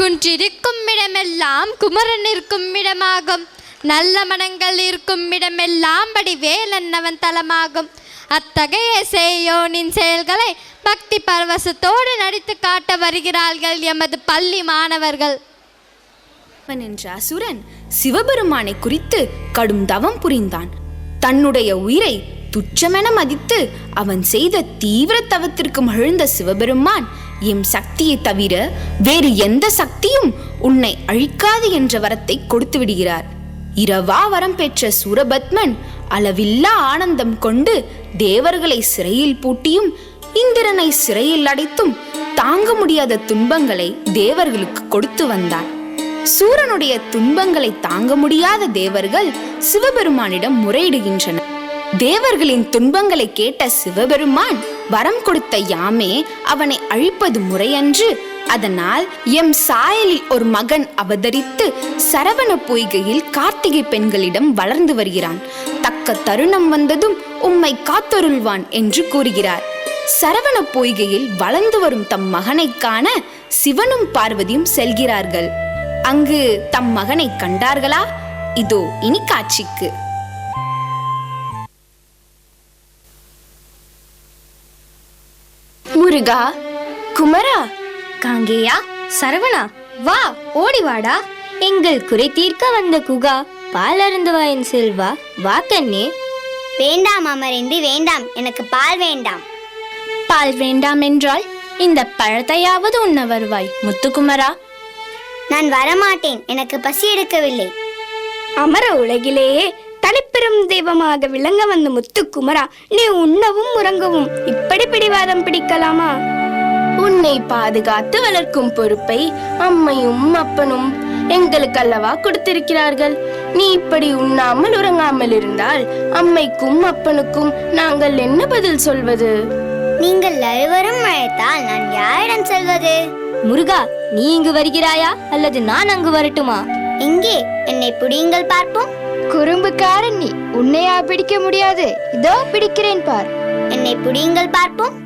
குன்றிருக்கும் இடமெல்லாம் குமரன் இருக்கும் இடமாகும். நல்ல மனங்கள் இருக்கும் இடமெல்லாம் வடிவேலன் அவன் தலமாகும். அத்தகைய சேயோனின் செயல்களை பக்தி பரவசத்தோடு நடித்து காட்ட வருகிறார்கள் எமது பள்ளி மாணவர்கள். என்ற அசுரன் சிவபெருமானை குறித்து கடும் தவம் புரிந்தான். தன்னுடைய உயிரை துச்சமென மதித்து அவன் செய்த தீவிர தவத்திற்கு மகிழ்ந்த சிவபெருமான், எம் சக்தியை தவிர வேறு எந்த சக்தியும் உன்னை அழிக்காது என்ற வரத்தை கொடுத்து விடுகிறார். இரவா வரம் பெற்ற சூரபத்மன் அளவில்லா ஆனந்தம் கொண்டு தேவர்களை சிறையில் பூட்டியும் இந்திரனை சிறையில் அடைத்தும் தாங்க முடியாத துன்பங்களை தேவர்களுக்கு கொடுத்து வந்தான். சூரனுடைய துன்பங்களை தாங்க முடியாத தேவர்கள் சிவபெருமானிடம் முறையிடுகின்றனர். தேவர்களின் துன்பங்களை கேட்ட சிவபெருமான் வரம் கொடுத்த யாமே அவனை அழிப்பது முறையன்று. அதனால் எம் சாயலில் ஒரு மகன் அவதரித்து சரவண பொய்கையில் கார்த்திகை பெண்களிடம் வளர்ந்து வருகிறான். தக்க தருணம் வந்ததும் உம்மை காத்தருள்வான் என்று கூறுகிறார். சரவண பொய்கையில் வளர்ந்து வரும் தம் மகனை காண சிவனும் பார்வதியும் செல்கிறார்கள். அங்கு தம் மகனை கண்டார்களா? இதோ இனி காட்சிக்கு. முருகா, குமரா, காங்கேயா, சரவணா, வா, ஓடிவாடா. எங்கள் குறை தீர்க்க வந்த குகா, பால் அருந்துவா என் செல்வா, வா கண்ணே. வேண்டாம் அமரேந்தி, வேண்டாம், எனக்கு பால் வேண்டாம். பால் வேண்டாம் என்றால் இந்த பழத்தையாவது உண்ண வருவாய் முத்துக்குமரா. நான் வரமாட்டேன், எனக்கு பசி எடுக்கவில்லை. அமர உலகிலேயே தனிப்பெரும் தெய்வமாக விளங்க வந்த முத்துக்குமரா, நீ உண்ணவும் உறங்கவும் இப்படி பிடிவாதம் பிடிக்கலாமா? உன்னை பாதுகாத்து வளர்க்கும் பொறுப்பை அம்மையும் அப்பனும் எங்களுக்கு அல்லவா கொடுத்திருக்கிறார்கள். நீ இப்படி உண்ணாமல் உறங்காமல் இருந்தால் அம்மைக்கும் அப்பனுக்கும் நாங்கள் என்ன பதில் சொல்வது? நீங்கள் அனைவரும் அழைத்தால் நான் யாரிடம் செல்வது? முருகா, நீ இங்கு வருகிறாயா அல்லது நான் அங்கு வரட்டுமா? எங்கே? என்னை பிடியுங்கள் பார்ப்போம். குறும்புக்காரன் நீ, உன்னையா பிடிக்க முடியாது? இதோ பிடிக்கிறேன் பார். என்னை பிடியுங்கள் பார்ப்போம்.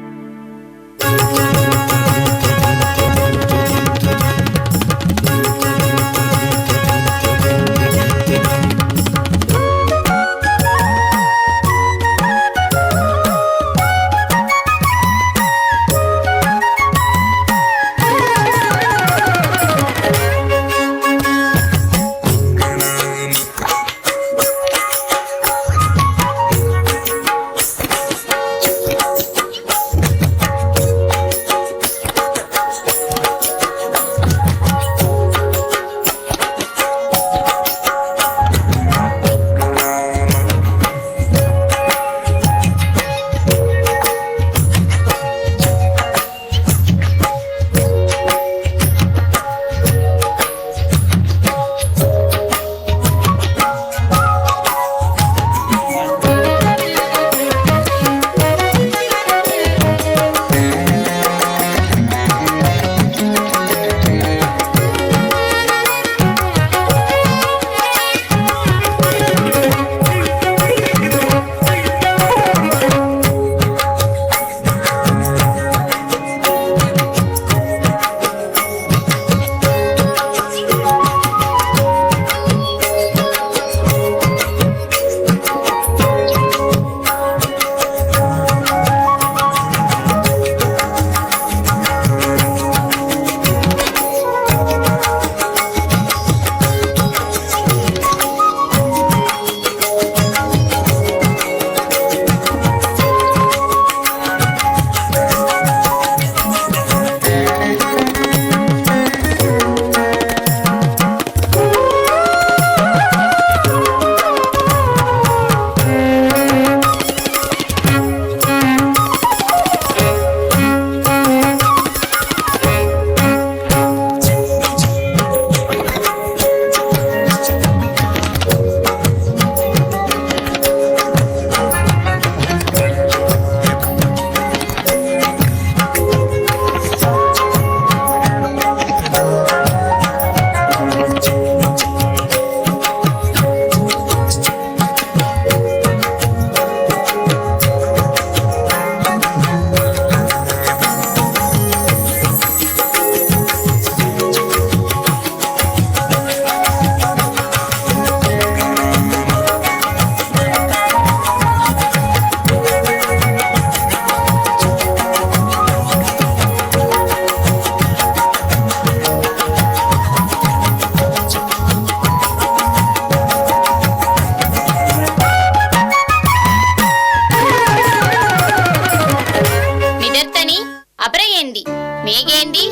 அபரயேந்தி, மேகேந்தி,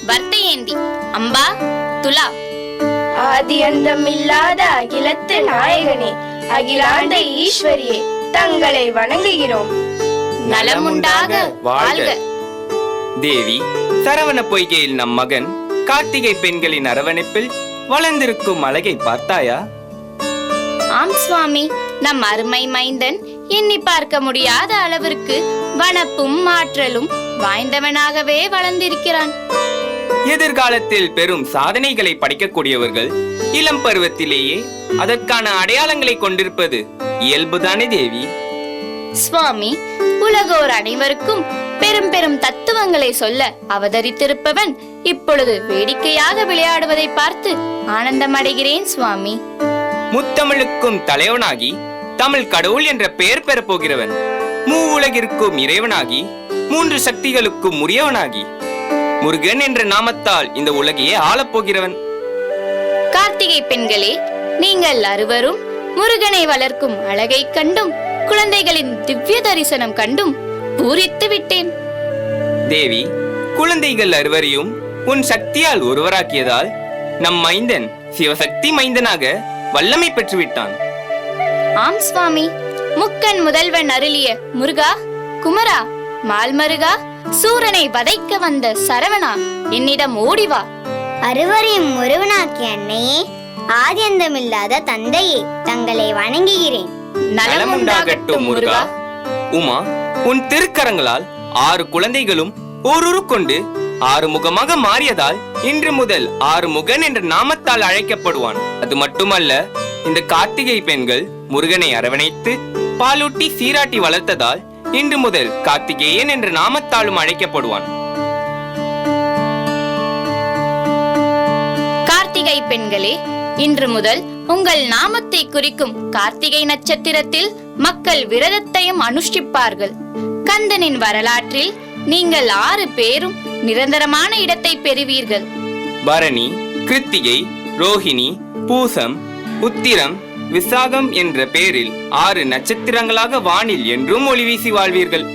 வர்த்தயேந்தி, அம்பா, துலா. ஆதி அந்தமில்லாத அகிலத்து நாயகனே, அகிலாண்ட ஈஸ்வரியே, தங்களை வணங்குகிறோம். நலமுண்டாக வாழ்க. தேவி, சரவண பொய்கையில் நம் மகன் கார்த்திகை பெண்களின் அரவணைப்பில் வளர்ந்திருக்கும் அழகை பார்த்தாயா? ஆம் சுவாமி, நம் அருமை மைந்தன் எண்ணி பார்க்க முடியாத அளவிற்கு வனப்பும் ஆற்றலும் வாய்ந்தவனாகவே வளர்ந்திருக்கிறான். எதிர்காலத்தில் பெரும் சாதனைகளை படைக்கக்கூடியவர்கள் இளம் பருவத்திலேயே அதற்கான அடையாளங்களை கொண்டிருப்பது இயல்புதானே தேவி? சுவாமி, உலகோர் அனைவருக்கும் பெரும் பெரும் தத்துவங்களை சொல்ல அவதரித்திருப்பவன் இப்பொழுது வேடிக்கையாக விளையாடுவதை பார்த்து ஆனந்தமடைகிறேன் சுவாமி. முத்தமிழுக்கும் தலைவனாகி தமிழ் கடவுள் என்ற பெயர் பெறப் போகிறவன், மூவுலகிற்கும் இறைவனாகி 3 சக்திகளுக்கும் உரியவனாகி முருகன் என்ற நாமத்தால் இந்த உலகையே ஆளப்போகிறவன். கார்த்திகை பெண்களே, நீங்கள் அறுவரும் முருகனை வளர்க்கும் அழகை கண்டும் குழந்தைகளின் திவ்ய தரிசனம் கண்டும் பூரித்து விட்டேன். தேவி, குழந்தைகள் அறுவரையும் உன் சக்தியால் ஒருவராக்கியதால் நம் மைந்தன் சிவசக்தி மைந்தனாக வல்லமை பெற்றுவிட்டான். ஆம் சுவாமி, முக்கன் முதல்வன் அருளிய முருகா, குமரா, மால்மருகா, சூரனை வதைக்க வந்த சரவணா, என்னிடம் ஓடிவா. அறுவரையும் ஒருவனாக்கிய அன்னையே, ஆதியந்தமில்லாத தந்தையே, தங்களை வணங்குகிறேன். நலமுண்டாகட்டும் முருகா. உமா, உன் திருக்கரங்களால் 6 குழந்தைகளும் ஒரு கொண்டு 6 முகமாக மாறியதால் இன்று முதல் 6 முகன் என்ற நாமத்தால் அழைக்கப்படுவான். அது மட்டுமல்ல, இந்த கார்த்திகை பெண்கள் முருகனை அரவணைத்து பாலூட்டி சீராட்டி வளர்த்ததால் இன்று முதல் கார்த்திகேயன் என்ற நாமத்தாலும் அழைக்கப்படுவான். கார்த்திகை பெண்களே, இன்று முதல் உங்கள் நாமத்தை குறிக்கும் கார்த்திகை நட்சத்திரத்தில் மக்கள் விரதத்தையும் அனுஷ்டிப்பார்கள். கந்தனின் வரலாற்றில் நீங்கள் 6 பேரும் நிரந்தரமான இடத்தை பெறுவீர்கள். பரணி, கிருத்திகை, ரோஹிணி, பூசம், உத்திரம், விசாகம் என்ற பெயரில் 6 நட்சத்திரங்களாக வானில் என்றும் ஒளி வீசி வாழ்வீர்கள்.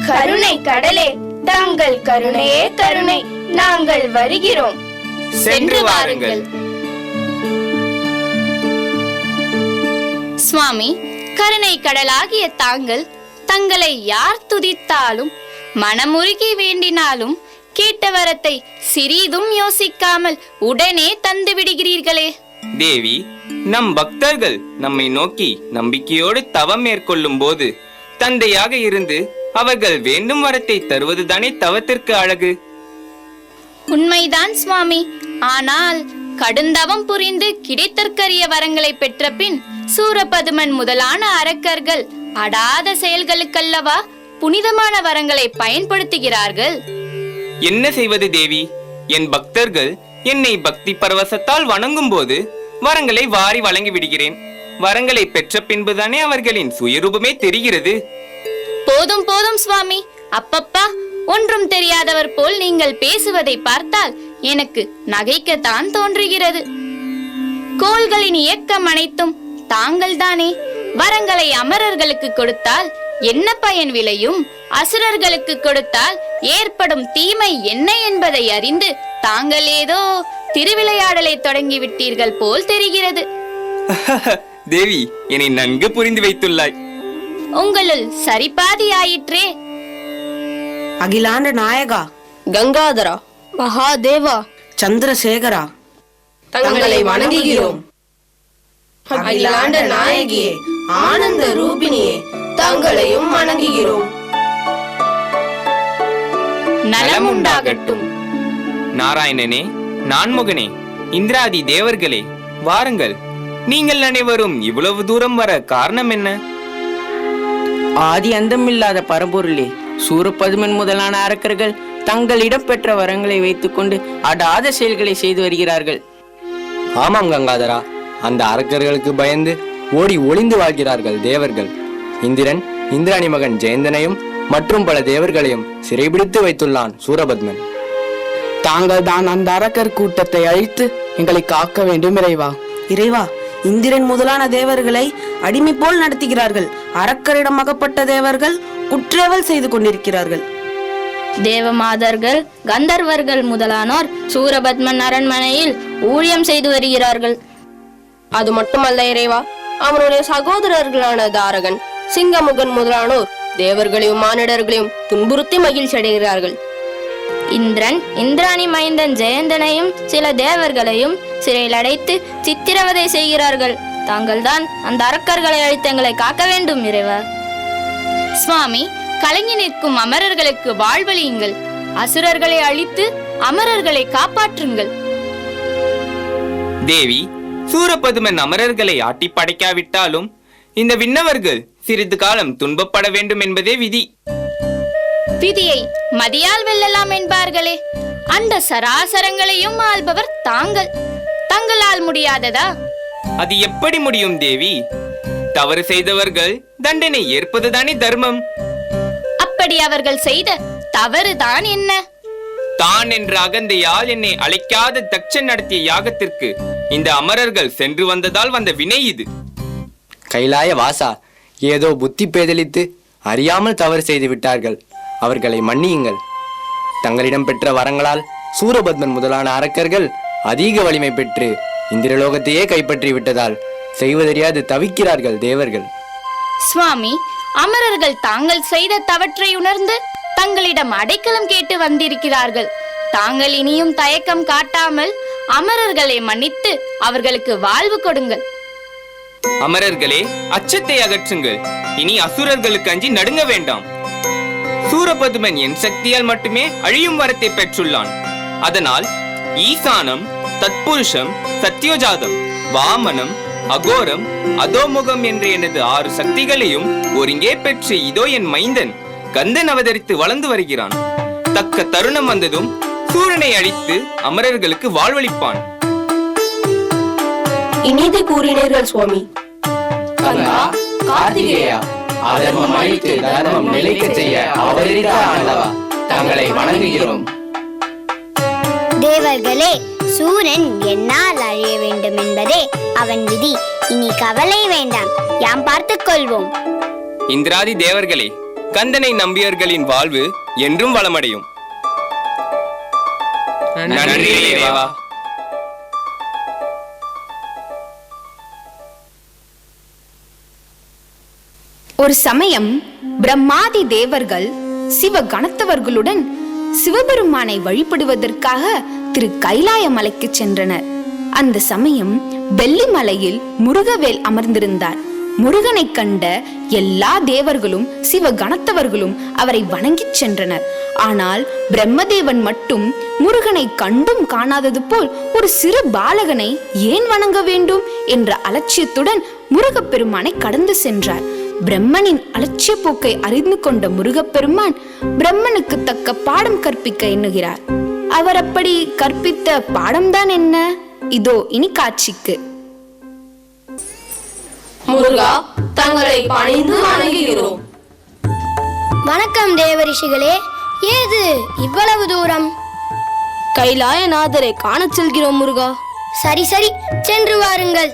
கருணை கடலே, தங்கள் கருணையே கருணை, நாங்கள் வருகிறோம். சென்று வாருங்கள். சுவாமி, கருணை கடலாகிய தாங்கள் தங்களை யார் துதித்தாலும் மனமுருகி வேண்டினாலும் கேட்ட வரத்தை சிறிதும் யோசிக்காமல் உடனே தந்து விடுகிறீர்களே. தேவி, நம் பக்தர்கள் நம்மை நோக்கி நம்பிக்கையோடு தவம் மேற்கொள்ளும் போது தந்தையாக இருந்து அவர்கள் வேண்டும் வரத்தை தருவதுதானே தவத்திற்கு அழகு. உண்மைதான் சுவாமி. ஆனால் கடுந்தவம் புரிந்து கிடைத்தற்கரிய வரங்களை பெற்ற பின் சூரபதுமன் முதலான அரக்கர்கள் அடாத செயல்களுக்கல்லவா புனிதமான வரங்களை பயன்படுத்துகிறார்கள். என்ன செய்வது தேவி? என் பக்தர்கள் என்னை பக்தி பரவசத்தால் வணங்கும் போது வரங்களை வாரி வழங்கி விடுகிறேன். வரங்களை பெற்ற பின்புதானே அவர்களின் சுயரூபமே தெரிகிறது. போதும் போதும் சுவாமி, அப்பப்பா, ஒன்றும் தெரியாதவர் போல் நீங்கள் பேசுவதை பார்த்தால் எனக்கு நகைக்கத்தான் தோன்றுகிறது. கோள்களின் இயக்கம் அனைத்தும் தாங்கள்தானே. வரங்களை அமரர்களுக்கு கொடுத்தால் என்ன பயன் விளையும், அசுரர்களுக்கு கொடுத்தால் ஏற்படும் தீமை என்ன என்பதை அறிந்து தாங்கள் ஏதோ திருவிளையாடலை தொடங்கி விட்டீர்கள் போல் தெரிகிறது. தேவி, என்னை நன்கு புரிந்து வைத்துள்ளாய். உங்களுள் சரிபாதி ஆயிற்றே. அகிலாண்ட நாயகா, கங்காதரா, மகாதேவா, சந்திரசேகரா, தங்களை வணங்குகிறோம். அகிலாண்ட நாயகியே, ஆனந்த ரூபிணியே, தங்களையும் வணங்குகிறோம். நலமுண்டாகட்டும். நாராயணனே, நான்முகனே, இந்திராதி தேவர்களே, வாருங்கள். நீங்கள் அனைவரும் இவ்வளவு தூரம் வர காரணம் என்ன? ஆதி அந்தமில்லாத பரம்பொருளே, சூரபதுமன் முதலான அரக்கர்கள் தங்களிடம் பெற்ற வரங்களை வைத்துக்கொண்டு அடாத செயல்களை செய்து வருகிறார்கள். ஆமாம் கங்காதரா, அந்த அரக்கர்களுக்கு பயந்து ஓடி ஒளிந்து வாழ்கிறார்கள் தேவர்கள். இந்திரன் இந்திராணி மகன் ஜெயந்தனையும் மற்றும் பல தேவர்களையும் சிறைபிடித்து வைத்துள்ளான் சூரபத்மன். தாங்கள் தான் அந்த அரக்கர் கூட்டத்தை அழித்து எங்களை காக்க வேண்டும் இறைவா. இறைவா, இந்திரன் முதலான தேவர்களை அடிமை போல் நடத்துகிறார்கள். அரக்கரிடம் அகப்பட்ட தேவர்கள் குற்றேவல் செய்து கொண்டிருக்கிறார்கள். தேவமாதர்கள் கந்தர்வர்கள் முதலானோர் சூரபத்மன் அரண்மனையில் ஊழியம் செய்து வருகிறார்கள். அது மட்டுமல்ல இறைவா, அவனுடைய சகோதரர்களான தாரகன், சிங்கமுகன் முதலானோர் தேவர்களையும் மானிடர்களையும் துன்புறுத்தி மகிழ்ச்சி அடைகிறார்கள். இந்திரன் இந்திராணி மைந்தன் ஜெயந்தனையும் சில தேவர்களையும் சிறையில் அடைத்து சித்திரவதை செய்கிறார்கள். தாங்கள்தான் அந்த அரக்கர்களை அழித்து எங்களை காக்க வேண்டும் இறைவா. சுவாமி, கலங்கி நிற்கும் அமரர்களுக்கு வாழ்வழியுங்கள். அசுரர்களை அழித்து அமரர்களை காப்பாற்றுங்கள். தேவி, சூரபதுமன் அமரர்களை ஆட்டி படைக்காவிட்டாலும் இந்த விண்ணவர்கள் சிறிது காலம் துன்பப்பட வேண்டும் என்பதே விதி. விதியை மதியால் வெல்லலாம் என்பார்களே, அந்த சராசரங்களையும் ஆள்பவர் தாங்கள். தங்களால் முடியாததா? அது எப்படி முடியும் தேவி? தவறு செய்தவர்கள் தண்டனை ஏற்பதுதானே தர்மம். அப்படி அவர்கள் செய்த தவறுதான் என்ன? தான் என்ற அகந்தையால் என்னை அழைக்காத தட்சன் நடத்திய யாகத்திற்கு இந்த அமரர்கள் சென்று வந்ததால் வந்த வினை இது. கைலாய வாசா, ஏதோ புத்தி பேதலித்து அறியாமல் தவறு செய்து விட்டார்கள். அவர்களை மன்னியுங்கள். தங்களிடம் பெற்ற வரங்களால் சூரபத்மன் முதலான அரக்கர்கள் அதிக வலிமை பெற்று இந்திரலோகத்தையே கைப்பற்றி விட்டதால் செய்வதறியாது தவிக்கிறார்கள் தேவர்கள். சுவாமி, அமரர்கள் தாங்கள் செய்த தவற்றை உணர்ந்து தங்களிடம் அடைக்கலம் கேட்டு வந்திருக்கிறார்கள். தாங்கள் இனியும் தயக்கம் காட்டாமல் அமரர்களை மன்னித்து அவர்களுக்கு வாழ்வு கொடுங்கள். அமரர்களே, அச்சத்தை அகற்றுங்கள். இனி அசுரர்களுக்கு அஞ்சி நடுங்க வேண்டாம். சூரபதுமன் என் சக்தியால் மட்டுமே அழியும் வரத்தை பெற்றுள்ளான். அதனால் ஈசானம், தத்புருஷம், சத்யோஜாதம், வாமனம், அகோரம், அதோமுகம் என்ற எனது 6 சக்திகளையும் ஒருங்கே பெற்று இதோ என் மைந்தன் கந்தன் அவதரித்து வளர்ந்து வருகிறான். தக்க தருணம் வந்ததும் சூரனை அழித்து அமரர்களுக்கு வாழ்வளிப்பான். இனிது கூறினீர்கள் சுவாமி. கார்த்திகேயா, அதர்மம் அழித்து தர்மம் நிலைக்க செய்ய அவதரித்த ஆண்டவா, தங்களை வணங்குகிறோம். தேவர்களே, சூரன் என்னால் அழிய வேண்டும் என்பதே அவன் விதி. இனி கவலை வேண்டாம், யாம் பார்த்துக் கொள்வோம். இந்திராதி தேவர்களே, கந்தனை நம்பியவர்களின் வாழ்வு என்றும் வளமடையும். நன்றி தேவா. ஒரு சமயம் பிரம்மாதி தேவர்கள் சிவ கணத்தவர்களுடன் சிவபெருமானை வழிபடுவதற்காக திரு கைலாய மலைக்கு சென்றனர். அந்த சமயம் வெள்ளிமலையில் முருகவேல் அமர்ந்திருந்தார். முருகனை கண்ட எல்லா தேவர்களும் சிவ கணத்தவர்களும் அவரை வணங்கிச் சென்றனர். ஆனால் பிரம்மதேவன் மட்டும் முருகனை கண்டும் காணாதது போல் ஒரு சிறு பாலகனை ஏன் வணங்க வேண்டும் என்ற அலட்சியத்துடன் முருகப்பெருமானை கடந்து சென்றார். பிரம்மனின் அலட்சிய போக்கை அறிந்து கொண்ட முருகப்பெருமான் பிரம்மனுக்கு தக்க பாடம் கற்பிக்க எண்ணுகிறார். அவர் அப்படி கற்பித்த பாடம்தான் என்ன? இதோ இனி காட்சிக்கு. முருகா, தங்களை பணிந்து வணங்குகிறோம். வணக்கம் தேவரிஷிகளே, ஏது இவ்வளவு தூரம்? கைலாயநாதரை காணச் செல்கிறோம் முருகா. சரி சரி, சென்று வாருங்கள்.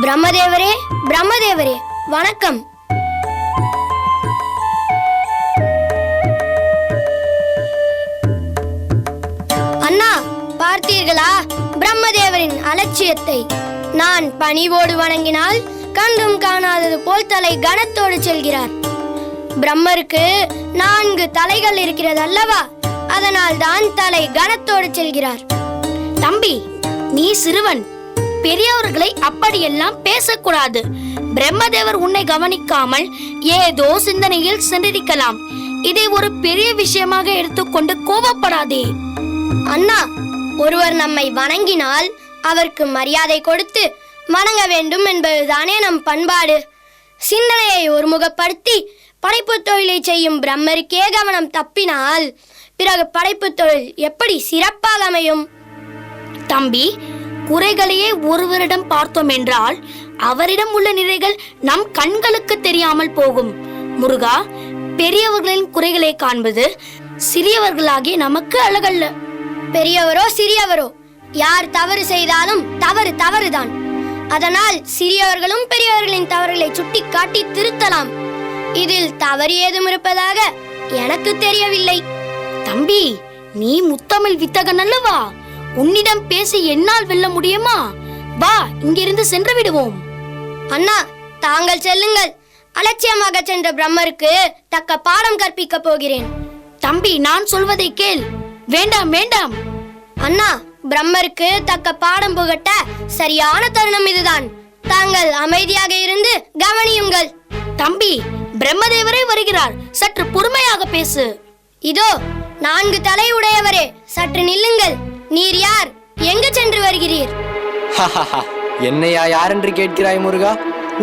பிரம்மதேவரே, பிரம்மதேவரே, வணக்கம். அண்ணா, பார்த்தீர்களா பிரம்மதேவரின் அலட்சியத்தை? நான் பணிவோடு வணங்கினால் கண்டும் காணாதது போல் தலை கனத்தோடு செல்கிறார். பிரம்மருக்கு 4 தலைகள் இருக்கிறது அல்லவா? அதனால் தான் தலை கனத்தோடு செல்கிறார். தம்பி, நீ சிறுவன், பெரியவர்களை அப்படியெல்லாம் பேசக்கூடாது. பிரம்மதேவர் உன்னை கவனிக்காமல் ஏதோ சிந்தனையில் சென்றிருக்கலாம். இதை ஒரு பெரிய விஷயமாக எடுத்துக்கொண்டு கோபப்படாதே. அண்ணா, ஒருவர் நம்மை வணங்கினால் அவருக்கு மரியாதை கொடுத்து வணங்க வேண்டும் என்பதுதானே நம் பண்பாடு. சிந்தனையை ஒருமுகப்படுத்தி படைப்பு தொழிலை செய்யும் பிரம்மருக்கே கவனம் தப்பினால் பிறகு படைப்பு தொழில் எப்படி சிறப்பாக அமையும்? தம்பி, குறைகளையே ஒருவரிடம் பார்த்தோம் என்றால் அவரிடம் உள்ள நிறைகள் நம் கண்களுக்கு தெரியாமல் போகும். முருகா, பெரியவர்களின் குறைகளை காண்பது சிறியவர்களாகிய நமக்கு அழகல்ல. பெரியவரோ சிறியவரோ, யார் தவறு செய்தாலும் தவறு தவறுதான். அதனால் சிறியவர்களும் பெரியவர்களின் தவறுகளை சுட்டி காட்டி திருத்தலாம். இதில் தவறு ஏதும் இருப்பதாக எனக்கு தெரியவில்லை. தம்பி, நீ முத்தமிழ் வித்தகன் அல்லவா? உன்னிடம் பேசி என்னால் வெல்ல முடியுமா? வா, இங்கிருந்து சென்று விடுவோம். அண்ணா, தாங்கள் செல்லுங்கள். அலட்சியமாக சென்ற பிரம்மருக்கு தக்க பாடம் கற்பிக்க போகிறேன். தம்பி, நான் சொல்வதை கேள். வேண்டாம் வேண்டாம். அண்ணா, பிரம்மருக்கு தக்க பாடம் புகட்ட சரியான தருணம் இதுதான். தாங்கள் அமைதியாக இருந்து கவனியுங்கள். தம்பி, பிரம்மதேவரே வருகிறார், சற்று பொறுமையாக பேசு. இதோ 4 தலை உடையவரே, சற்று நில்லுங்கள். நீர் யார்? எங்கு சென்று வருகிறீர்? என்னையா யார் என்று கேட்கிறாய் முருகா?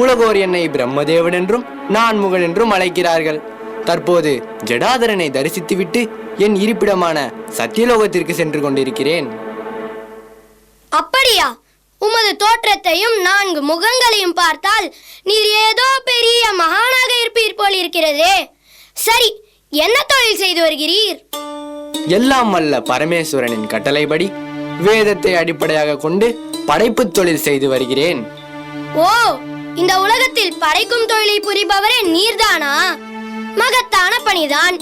உலகோர் என்னை பிரம்மதேவன் என்றும் நான் முகன் என்றும் அழைக்கிறார்கள். தற்போது ஜடாதரனை தரிசித்துவிட்டு என் இருப்பிடமான சத்தியலோகத்திற்கு சென்று கொண்டிருக்கிறேன். அப்படியா? உமது தோற்றத்தையும் 4 முகங்களையும் பார்த்தால் நீர் ஏதோ பெரிய மகானாக இருப்பீர் போல் இருக்கிறதே. சரி, என்ன தொழில் செய்து வருகிறீர்? எல்லாம் வல்ல பரமேஸ்வரனின் கட்டளைப்படி வேதத்தை அடிப்படையாக கொண்டு படைப்பு தொழில் செய்து வருகிறேன். ஓ, இந்த உலகத்தில் படைக்கும் தொழிலை புரிபவரே நீர்தானா? மகத்தான பணிதான்.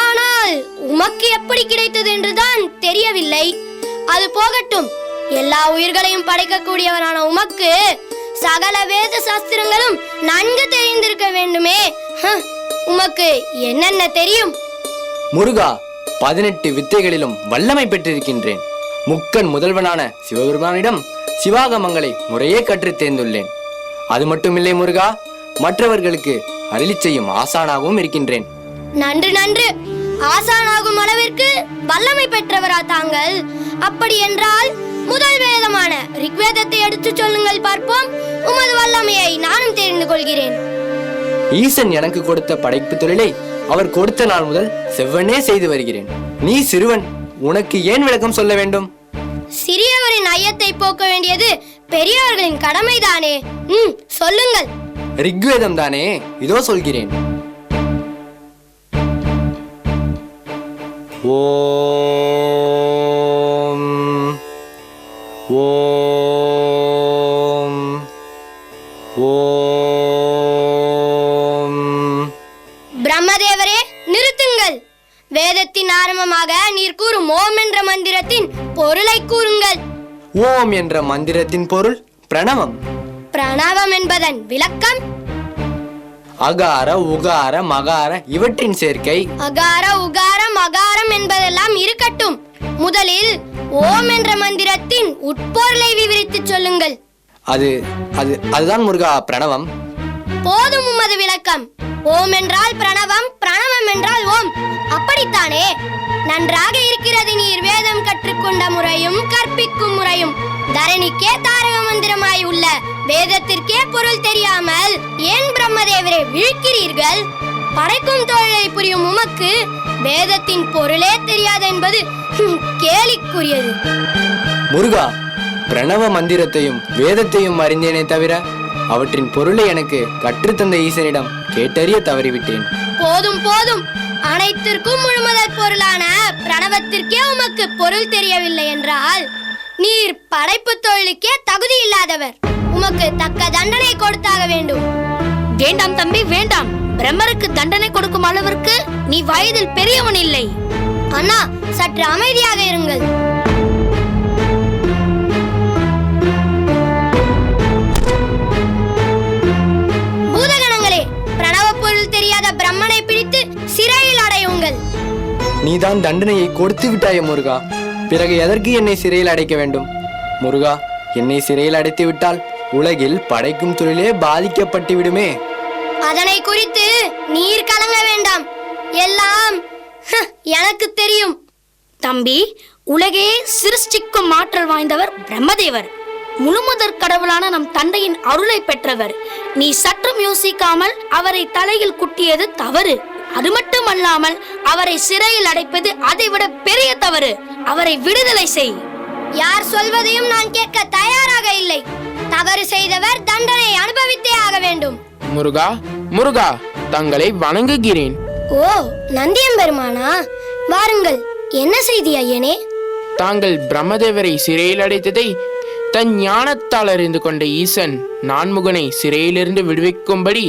ஆனால் உமக்கு எப்படி கிடைத்தது என்றுதான் தெரியவில்லை. அது போகட்டும். எல்லா உயிர்களையும் படைக்கக்கூடியவரான உமக்கு சகல வேத சாஸ்திரங்களும் நன்கு தெரிந்திருக்க வேண்டுமே. உமக்கு என்னென்ன தெரியும்? முருகா, 18 வித்தைகளிலும் வல்லமை பெற்றிருக்கின்றேன். முக்கன் முதல்வனான சிவபெருமானிடம் சிவாகமங்களை முறையே கற்றுத் தேர்ந்துள்ளேன். அது மட்டுமில்லை முருகா, மற்றவர்களுக்கு அருளி செய்யும் ஆசானாகவும் இருக்கின்றேன். நன்று நன்று. ஆசானாகும் அளவிற்கு வல்லமை பெற்றவரா தாங்கள்? அப்படி என்றால் முதல் வேதமான ரிக்வேதத்தை எடுத்து சொல்லுங்கள் பார்ப்போம். உமது வல்லமையை நானும் தெரிந்து கொள்கிறேன். ஈசன் எனக்கு கொடுத்த படைப்பு தொழிலை அவர் கொடுத்த நாள் முதல் செவ்வனே செய்து வருகிறேன். நீ சிறுவன், உனக்கு ஏன் விளக்கம் சொல்ல வேண்டும்? சிறியவரின் ஐயத்தை போக்க வேண்டியது பெரியவர்களின் கடமைதானே. சொல்லுங்கள். ரிக்வேதம் தானே, இதோ சொல்கிறேன். ஓம் ஓம் ஓம். பிரம்மதேவரே, நிறுத்துங்கள். வேதத்தின் ஆரம்பமாக நீர் கூறும் ஓம் என்ற மந்திரத்தின் பொருளை கூறுங்கள். ஓம் என்ற மந்திரத்தின் பொருள் பிரணவம். பிரணவம் என்பதன் விளக்கம்? அகார உகார மகார இவற்றின் சேர்க்கை. அகார உகார மகாரம் என்பதெல்லாம் இருக்கட்டும். முதலில் ஓம் என்ற மந்திரத்தின் உட்பொருளை விவரித்து சொல்லுங்கள். அதுதான் முருகா பிரணவம். போதும் உமது விளக்கம். ஓம் என்றால் பிரணவம், பிரணவம் என்றால் ஓம், அப்படித்தானே? நன்றாக இருக்கிறது. நீர் வேதம் கற்றுக்கொண்ட முறையும் கற்பிக்கும் முறையும். தரணிக்கே தாரக மந்திரமாய் உள்ள வேதத்திற்கே பொருள் தெரியாமல் ஏன் பிரம்மதேவரை விழிக்கிறீர்கள்? படைக்கும் தொழிலை புரியும் உமக்கு வேதத்தின் பொருளே தெரியாது என்பது கேலிக்குரியது. முருகா, பிரணவ மந்திரத்தையும் வேதத்தையும் அறிந்தேனே தவிர அவற்றின் பொருளை எனக்கு கற்றுத்தந்த ஈசனிடம் கேட்டறிய தவறிவிட்டேன். போதும் போதும். அனைத்திற்கும் முழுமுதற் பொருளான பிரணவத்திற்கே உமக்கு பொருள் தெரியவில்லை என்றால் நீர் படைப்பு தொழிலுக்கே தகுதி இல்லாதவர். உமக்கு தக்க தண்டனை கொடுத்தாக வேண்டும். வேண்டாம் தம்பி, வேண்டாம். பிரம்மருக்கு தண்டனை கொடுக்கும் அளவிற்கு நீ வயதில் பெரியவன் இல்லை. அண்ணா, சற்று அமைதியாக இருங்கள். பூதகணங்களே, பிரணவ பொருள் தெரியாத பிரம்மனை பிடித்து சிறையில் அடையுங்கள். நீதான் தண்டனையை கொடுத்து விட்டாய முருகா. பிறகு எதற்கு என்னை சிறையில் அடைக்க வேண்டும்? முருகா, என்னை சிறையில் அடைத்து விட்டால் உலகில் படைக்கும் தொழிலே பாதிக்கப்பட்டு விடுமே. அதனை குறித்து நீர் கலங்க வேண்டாம். எல்லாம் எனக்கு தெரியும். தம்பி, உலகே சிருஷ்டிக்கும் ஆற்றல் வாய்ந்தவர் பிரம்மதேவர். முழுமுதற் கடவுளான நம் தந்தையின் அருளை பெற்றவர். நீ சற்றும் யோசிக்காமல் அவரை தலையில் குட்டியது தவறு. அது மட்டுமல்லாமல் அவரை சிறையில் அடைப்பது அதைவிட பெரிய தவறு. அவரை விடுதலை செய். யார் சொல்வதையும் நான் கேட்க தயாராக இல்லை. தவறு செய்தவர் தண்டனை அனுபவித்தே ஆக வேண்டும். முருகா, முருகா, தங்களை வணங்குகிறேன். ஓ, நந்தியம்பெருமானா, வாருங்கள். என்ன செய்தி ஐயனே? தாங்கள் பிரம்மதேவரை சிறையில் அடைத்ததை தன் ஞானத்தால் அறிந்து கொண்ட ஈசன் நான்முகனை சிறையிலிருந்து விடுவிக்கும்படி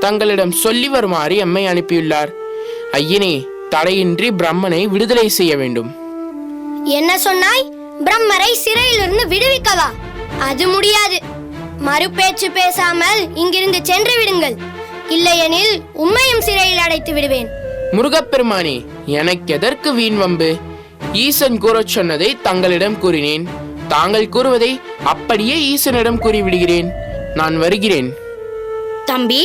தங்களிடம் சொல்லி வருமாறு எம்மை அனுப்பியுள்ளார். ஐயனே, தடையின்றி பிரம்மனை விடுதலை செய்ய வேண்டும். என்ன சொன்னாய்? பிரம்மரை சிறையிலிருந்து விடுவிக்கவா? அது முடியாது. மறுபேச்சு பேசாமல் இங்கிருந்து சென்று விடுங்கள். இல்லையெனில் உம்மையும் சிறையில் அடைத்து விடுவேன். முருகப்பெருமானே, எனக்கு எதற்கு வீண் வம்பு? ஈசன் கூறச் சொன்னதை தங்களிடம் கூறினேன். தாங்கள் கூறுவதை அப்படியே ஈசனிடம் கூறிவிடுகிறேன். நான் வருகிறேன். தம்பி,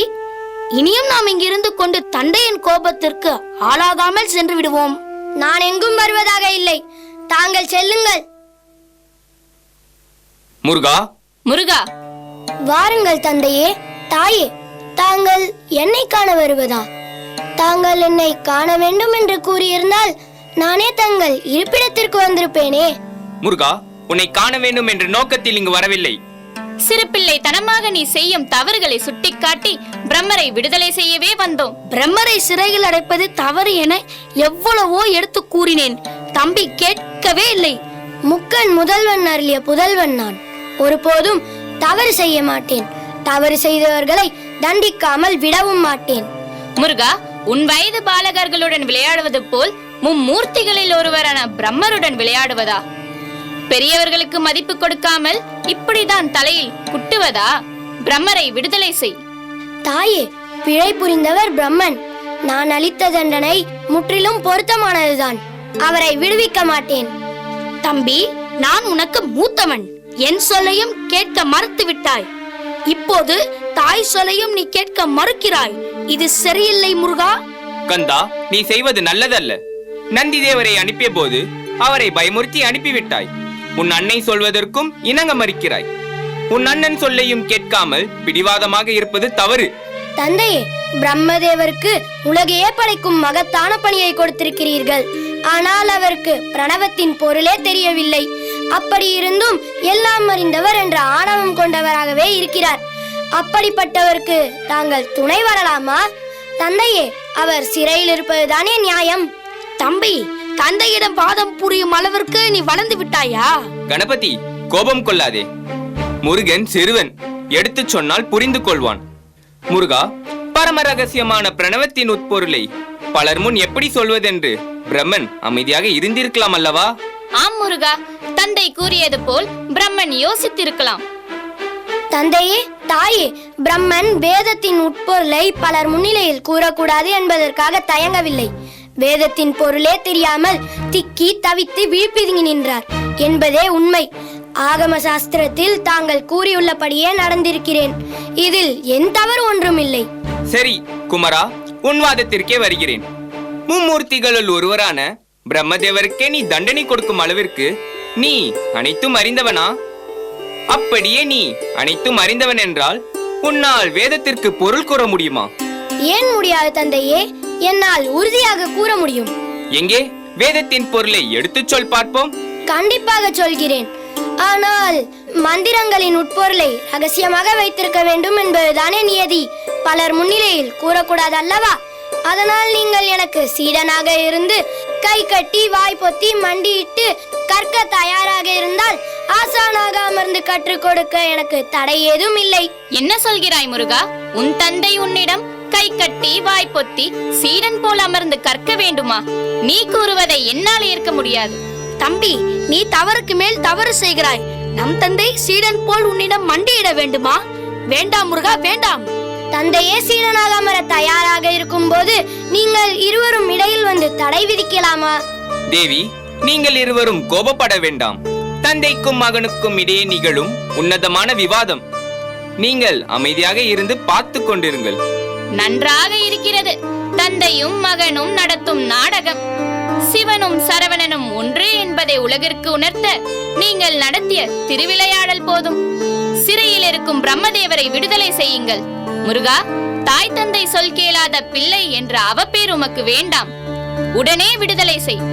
இனியும் நாம் இங்கிருந்து கொண்டு தந்தையின் கோபத்திற்கு ஆளாகாமல் சென்று விடுவோம். நான் எங்கும் வருவதாக இல்லை. தாங்கள் செல்லுங்கள். முருகா, முருகா, வாருங்கள் தந்தையே. தாயே, தாங்கள் என்னை காண வருவதா? தாங்கள் என்னை காண வேண்டும் என்று கூறியிருந்தால் நானே தங்கள் இருப்பிடத்திற்கு வந்திருப்பேனே. முருகா, உன்னை காண வேண்டும் என்ற நோக்கத்தில் இங்கு வரவில்லை. சிறுபிள்ளை தனமாக நீ செய்யும் தவறுகளை சுட்டிக்காட்டி பிரம்மரை விடுதலை செய்யவே வந்தோம். பிரம்மரை சிறையில் அடைப்பது தவறு என எவ்வளவோ எடுத்து கூறினேன். தம்பி கேட்கவே இல்லை. முக்கன் முதல்வன் அருளிய புதல்வன் நான். ஒருபோதும் தவறு செய்ய மாட்டேன். தவறு செய்தவர்களை தண்டிக்காமல் விடவும் மாட்டேன். முருகா, உன் வயது பாலகர்களுடன் விளையாடுவது போல் மும்மூர்த்திகளில் ஒருவரான பிரம்மருடன் விளையாடுவதா? பெரியவர்களுக்கு மதிப்பு கொடுக்காமல் இப்படிதான் தலையில் குட்டுவதா? பிரம்மரை விடுதலை செய். தாயே, பிழை புரிந்தவர் பிரம்மன். நான் அளித்த தண்டனை முற்றிலும் பொருத்தமானதுதான். அவரை விடுவிக்க மாட்டேன். தம்பி, நான் உனக்கு மூத்தவன். என் சொல்லையும் கேட்க மறுத்து விட்டாய். இப்போது தாய் சொல்லையும் நீ கேட்க மறுக்கிறாய். இது சரியில்லை முருகா. கந்தா, நீ செய்வது நல்லதல்ல. நந்தி தேவரை அனுப்பிய போது அவரை பயமுறுத்தி அனுப்பிவிட்டாய். உன் அன்னை சொல்வதற்கும் இணங்க மறுக்கிறாய். உன் அண்ணன் சொல்லையும் கேட்காமல் பிடிவாதமாக இருப்பது தவறு. தந்தையே, பிரம்மதேவருக்கு உலகையே படைக்கும் மகத்தான பணியை கொடுத்திருக்கிறீர்கள். ஆனால் அவருக்கு பிரணவத்தின் பொருளே தெரியவில்லை. அப்படி இருந்தும் எல்லாம் அறிந்தவர் என்ற ஆணவம் கொண்டவராகவே இருக்கிறார். அப்படிப்பட்டவருக்கு தாங்கள் துணை வரலாமா? தந்தையே, அவர் சிறையில் இருப்பதுதானே நியாயம். தம்பி, தந்தையிடம் வாதம் புரியும் அளவிற்கு நீ வளர்ந்து விட்டாயா? கணபதி, கோபம் கொள்ளாதே. முருகன் சிறுவன், எடுத்து சொன்னால் புரிந்து கொள்வான். முருகா, பரம ரகசியமான பிரணவத்தின் உட்பொருளை பலர் முன் எப்படி சொல்வதென்று பிரம்மன் அமைதியாக இருந்திருக்கலாம் அல்லவா? ஆம் முருகா, தந்தை கூறியது போல் பிரம்மன் யோசித்திருக்கலாம். தந்தையே, தாயே, பிரம்மன் வேதத்தின் உட்பொருளை பலர் முன்னிலையில் கூறக்கூடாது என்பதற்காக தயங்கவில்லை. வேதத்தின் பொருளே தெரியாமல் திக்கி தவித்து விழிப்பிதுங்கி நின்றார் என்பதே உண்மை. ஆகம சாஸ்திரத்தில் தாங்கள் கூறியுள்ளபடியே நடந்திருக்கிறேன். இதில் என் தவறு ஒன்றுமில்லை. சரி குமரா, உன் வாதத்திற்கே வருகிறேன். மும்மூர்த்திகளுள் ஒருவரான பிரம்மதேவருக்கே நீ தண்டனை கொடுக்கும் அளவிற்கு நீ அனைத்தும் அறிந்தவனா? அப்படியே நீ அனைத்தும் அறிந்தவன் என்றால் உன்னால் வேதத்திற்கு பொருள் கூற முடியுமா? ஏன் முடியாது தந்தையே? என்னால் உறுதியாக கூற முடியும். எங்கே வேதத்தின் பொருளை எடுத்துச் சொல் பார்ப்போம். கண்டிப்பாக சொல்கிறேன். ஆனால் மந்திரங்களின் உட்பொருளை ரகசியமாக வைத்திருக்க வேண்டும் என்பதுதானே நியதி. பலர் முன்னிலையில் கூறக்கூடாது அல்லவா? அதனால் நீங்கள் எனக்கு சீடனாக இருந்து கை கட்டி வாய் பொத்தி மண்டியிட்டு கற்க தயாராக இருந்தால் ஆசானாக அமர்ந்து கற்றுக் கொடுக்க எனக்கு தடை ஏதும் இல்லை. என்ன சொல்கிறாய் முருகா? உன் தந்தை உன்னிடம் கை கட்டி வாய் பொத்தி சீடன் போல் அமர்ந்து கற்க வேண்டுமா? நீ கூறுவதை என்னால் ஏற்க முடியாது. தம்பி, நீ தவறுக்கு மேல் தவறு செய்கிறாய். நம் தந்தை சீடன் போல் உன்னிடம் மண்டியிட வேண்டுமா? வேண்டாம் முருகா, வேண்டாம். தந்தையே சீடனாக அமர தயாராக இருக்கும் போது நீங்கள் இருவரும் இடையில் வந்து தடை விதிக்கலாமா? தேவி, நீங்கள் இருவரும் கோபப்பட வேண்டாம். தந்தைக்கும் மகனுக்கும் இடையே நிகழும் உன்னதமான விவாதம். நீங்கள் அமைதியாக இருந்து பார்த்து கொண்டிருங்கள். நன்றாக இருக்கிறது. தந்தையும் மகனும் நடத்தும் நாடகம். சிவனும் சரவணனும் ஒன்று என்பதை உலகிற்கு உணர்த்த நீங்கள் நடத்திய திருவிளையாடல் போதும். சிறையில் இருக்கும் பிரம்மதேவரை விடுதலை செய்யுங்கள். முருகா, தாய் தந்தை சொல் கேளாத பிள்ளை என்ற அவப்பேர் உமக்கு வேண்டாம். உடனே விடுதலை செய்.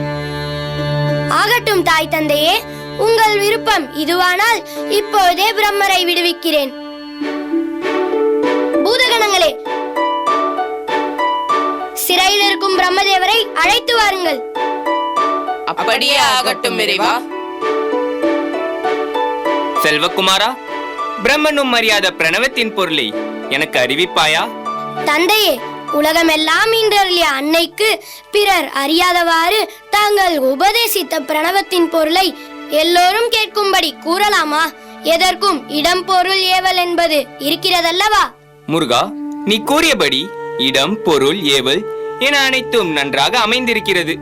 ஆகட்டும் தாய் தந்தையே, உங்கள் விருப்பம் இதுவானால் இப்போதே பிரம்மரை விடுவிக்கிறேன். பூதகணங்களே, சிறையில் இருக்கும் பிரம்மதேவரை அழைத்து வாருங்கள். அப்படியே ஆகட்டும் இறைவா. செல்வகுமாரா, பிரம்மனும் அறியாத பிரணவத்தின் பொருளை எனக்கு அறிவிப்பாயா? தந்தையே, உலகமெல்லாம் இன்றறிய அன்னைக்கு பிறர் அறியாதவாறு தாங்கள் உபதேசித்த பிரணவத்தின் பொருளை எல்லோரும் கேட்கும்படி கூறலாமா? எதற்கும் இடம் பொருள் ஏவல் என்பது இருக்கிறதல்லவா? முருகா, நீ கூறியபடி இடம் பொருள் ஏவல் என அனைத்தும் நன்றாக அமைந்திருக்கிறது.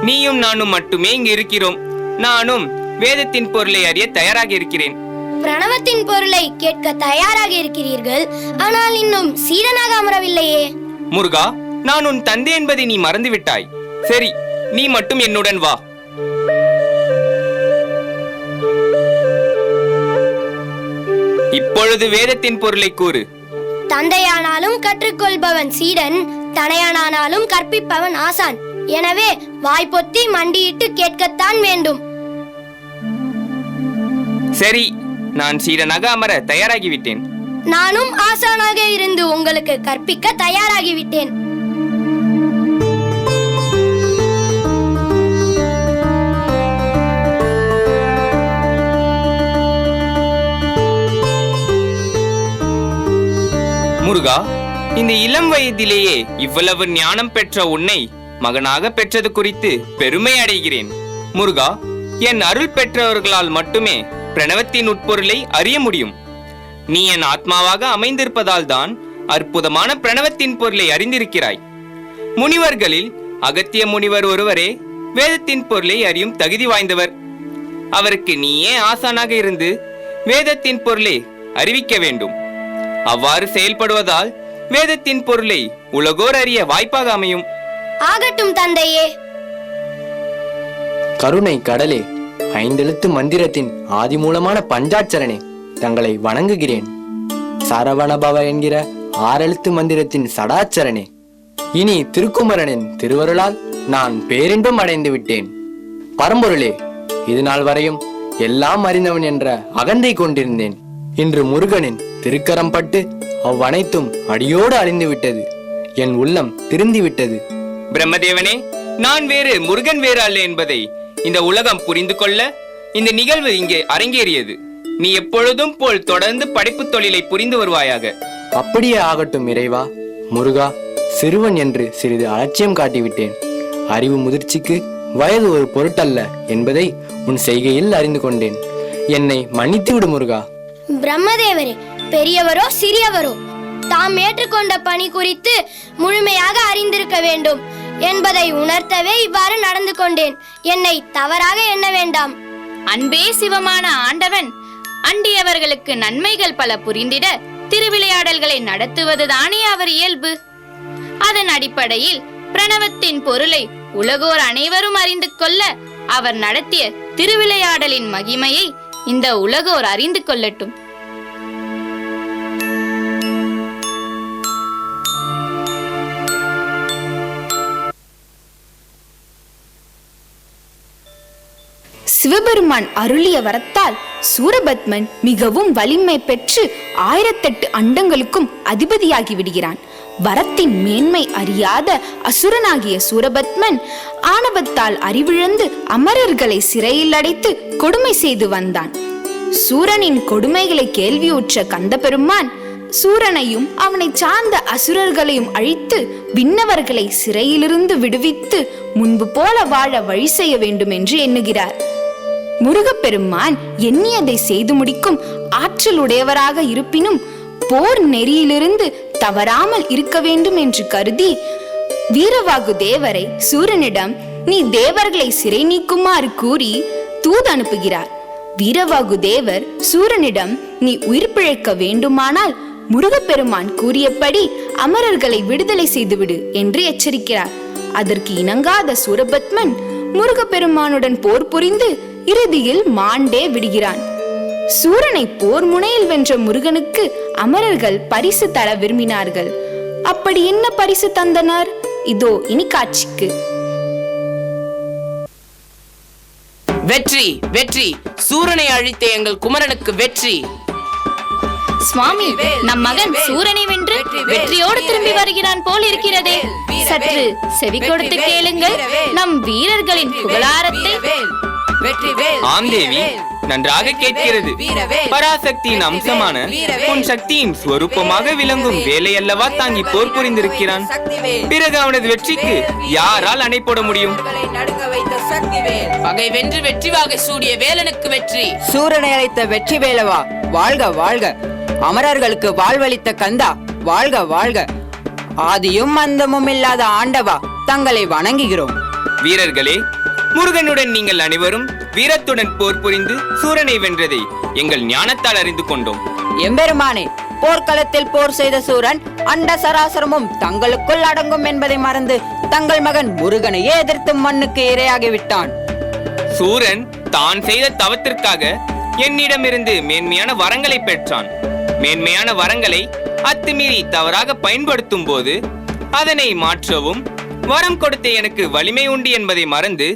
நீயும் நானும் மட்டுமே இங்கு இருக்கிறோம். நானும் வேதத்தின் பொருளை அறிய தயாராக இருக்கிறேன். பிரணவத்தின் பொருளை கேட்க தயாராக இருக்கிறீர்கள், ஆனால் இன்னும் சீடனாக அமரவில்லையே. முருகா, நான் உன் தந்தை என்பதை நீ மறந்துவிட்டாய். சரி, நீ மட்டும் என்னுடன் வா. இப்பொழுது வேதத்தின் பொருளை கூறு. தந்தையானாலும் கற்றுக்கொள்பவன் சீடன், தனையனானாலும் கற்பிப்பவன் ஆசான். எனவே வாய்ப்பொத்தி மண்டியிட்டு கேட்கத்தான் வேண்டும். சரி, நான் சீடனாக அமர தயாராகிவிட்டேன். நானும் ஆசானாக இருந்து உங்களுக்கு கற்பிக்க தயாராகிவிட்டேன். முருகா, இந்த இளம் வயதிலேயே இவ்வளவு ஞானம் பெற்ற உன்னை மகனாக பெற்றது குறித்து பெருமை அடைகிறேன். முருகா, என் அருள் பெற்றவர்களால் மட்டுமே பிரணவத்தின் உட்பொருளை அறிய முடியும். நீ என் ஆத்மாவாக அமைந்திருப்பதால் தான் அற்புதமான பிரணவத்தின் பொருளை அறிந்திருக்கிறாய். முனிவர்களில் அகத்திய முனிவர் ஒருவரே வேதத்தின் பொருளை அறியும் தகுதி வாய்ந்தவர். அவருக்கு நீயே ஆசானாக இருந்து வேதத்தின் பொருளை அறிவிக்க வேண்டும். அவ்வாறு செயல்படுவதால் வேதத்தின் பொருளை உலகோர் அறிய வாய்ப்பாக அமையும். ஆகட்டும் தந்தையே. கருணை கடலே, ஐந்தெழுத்து மந்திரத்தின் ஆதிமூலமான பஞ்சாட்சரனே, தங்களை வணங்குகிறேன். சரவணபவ என்கிற ஆறெழுத்து மந்திரத்தின் சடாச்சரனே, இனி திருக்குமரனின் திருவருளால் நான் பேரின்பம் அடைந்து விட்டேன். பரம்பொருளே, இது நாள் வரையும் எல்லாம் அறிந்தவன் என்ற அகந்தை கொண்டிருந்தேன். இன்று முருகனின் திருக்கரம் பட்டு அவ்வனைத்தும் அடியோடு அழிந்து விட்டது. என் உள்ளம் திருந்திவிட்டது. பிரம்மதேவனே, நான் வேறு முருகன் வேறு அல்ல என்பதை இந்த உலகம் புரிந்து கொள்ள இந்த நிகழ்வு இங்கே அரங்கேறியது. நீ எப்பொழுதும் போல் தொடர்ந்து படைப்பு தொழிலை புரிந்து வருவாயாக. அப்படியே ஆகட்டும் இறைவா. முருகா, சிறுவன் என்று சிறிது அலட்சியம் காட்டிவிட்டேன். அறிவு முதிர்ச்சிக்கு வயது ஒரு பொருட்டல்ல என்பதை உன் செய்கையில் அறிந்து கொண்டேன். என்னை மன்னித்து விடு முருகா. பிரம்மதேவரே, பெரியவரோ சிறியவரோ தாம் ஏற்றுக்கொண்ட பணி குறித்து முழுமையாக அறிந்திருக்க வேண்டும் என்பதை உணர்த்தவே இவ்வாறு நடந்து கொண்டேன். என்னை தவறாக எண்ண வேண்டாம். அன்பே சிவமான ஆண்டவன் அண்டியவர்களுக்கு நன்மைகள் பல புரிந்திட திருவிளையாடல்களை நடத்துவதுதானே அவர் இயல்பு. அதன் அடிப்படையில் பிரணவத்தின் பொருளை உலகோர் அனைவரும் அறிந்து கொள்ள அவர் நடத்திய திருவிளையாடலின் மகிமையை இந்த உலகோர் அறிந்து கொள்ளட்டும். சிவபெருமான் அருளிய வரத்தால் சூரபத்மன் மிகவும் வலிமை பெற்று 1008 அண்டங்களுக்கும் அதிபதியாகி விடுகிறான். வரத்தின் மேன்மை அறியாத அசுரனாகிய சூரபத்மன் ஆணவத்தால் அறிவிழந்து அமரர்களை சிறையில் அடைத்து கொடுமை செய்து வந்தான். சூரனின் கொடுமைகளை கேள்வியுற்ற கந்தபெருமான் சூரனையும் அவனை சார்ந்த அசுரர்களையும் அழித்து விண்ணவர்களை சிறையிலிருந்து விடுவித்து முன்பு போல வாழ வழி செய்ய வேண்டும் என்று எண்ணுகிறார். முருகப்பெருமான் எண்ணியதை செய்து முடிக்கும் ஆற்றலுடையவராக இருப்பினும் போர் நெறியிலிருந்து தவறாமல் இருக்க வேண்டும் என்று கருதி வீரவாகு தேவரை சூரனிடம் நீ தேவர்களை சிறை நீக்குமாறு கூறி தூது அனுப்புகிறார். வீரவாகு தேவர் சூரனிடம் நீ உயிர் பிழைக்க வேண்டுமானால் முருகப்பெருமான் கூறியபடி அமரர்களை விடுதலை செய்துவிடு என்று எச்சரிக்கிறார். அதற்கு இணங்காத சூரபத்மன் முருகப்பெருமானுடன் போர் புரிந்து இறுதியில் மாண்டே விடுகிறான். சூரனை போர் முனையில் வென்ற முருகனுக்கு அமரர்கள் பரிசு தர விரும்பினார்கள். அப்படி என்ன பரிசு தந்தனர்? இதோ இனி காட்சிக்கு. வெற்றி, வெற்றி! சூரனை அழித்த எங்கள் குமரனுக்கு வெற்றி! சுவாமி, நம் மகன் சூரனை வென்று வெற்றியோடு திரும்பி வருகிறான் போல் இருக்கிறதே. சற்று செவி கொடுத்து கேளுங்கள் நம் வீரர்களின் புகழாரத்தை. ஆம் தேவி, நன்றாக கேட்கிறது. பராசக்தியின் அம்சமான உன் சக்தியின் ஸ்வரூபமாக விளங்கும் வேலை அல்லவா தாங்கி போர் புரிந்திருக்கிறான். பிறகு அவனது வெற்றிக்கு யாரால் அணை போட முடியும்? பகை வென்று வெற்றி வாகை சூடிய வேலனுக்கு வெற்றி. சூரனை அழைத்த வெற்றி வேலவா வாழ்க வாழ்க. அமரர்களுக்கு வாழ்வளித்த கந்தா வாழ்க வாழ்க. ஆதியும் அந்தமும் இல்லாத ஆண்டவா தங்களை வணங்குகிறோம். வீரர்களே, முருகனுடன் நீங்கள் அனைவரும் வீரத்துடன் போர் புரிந்து சூரனை வென்றதை எங்கள் ஞானத்தால் அறிந்து கொண்டோம். எம்பெருமானே, போர்க்களத்தில் போர் செய்த சூரன் அண்ட சராசரமும் தங்களுக்குள் அடங்கும் என்பதை மறந்து தங்கள் மகன் முருகனையே எதிர்த்து மண்ணுக்கு இரையாகிவிட்டான். சூரன் தான் செய்த தவத்திற்காக என்னிடமிருந்து மேன்மையான வரங்களை பெற்றான். மேன்மையான வரங்களை அத்துமீறி தவறாக பயன்படுத்தும் போது அதனை மாற்றவும் வரம் கொடுத்த எனக்கு வலிமை உண்டு என்பதை மறந்து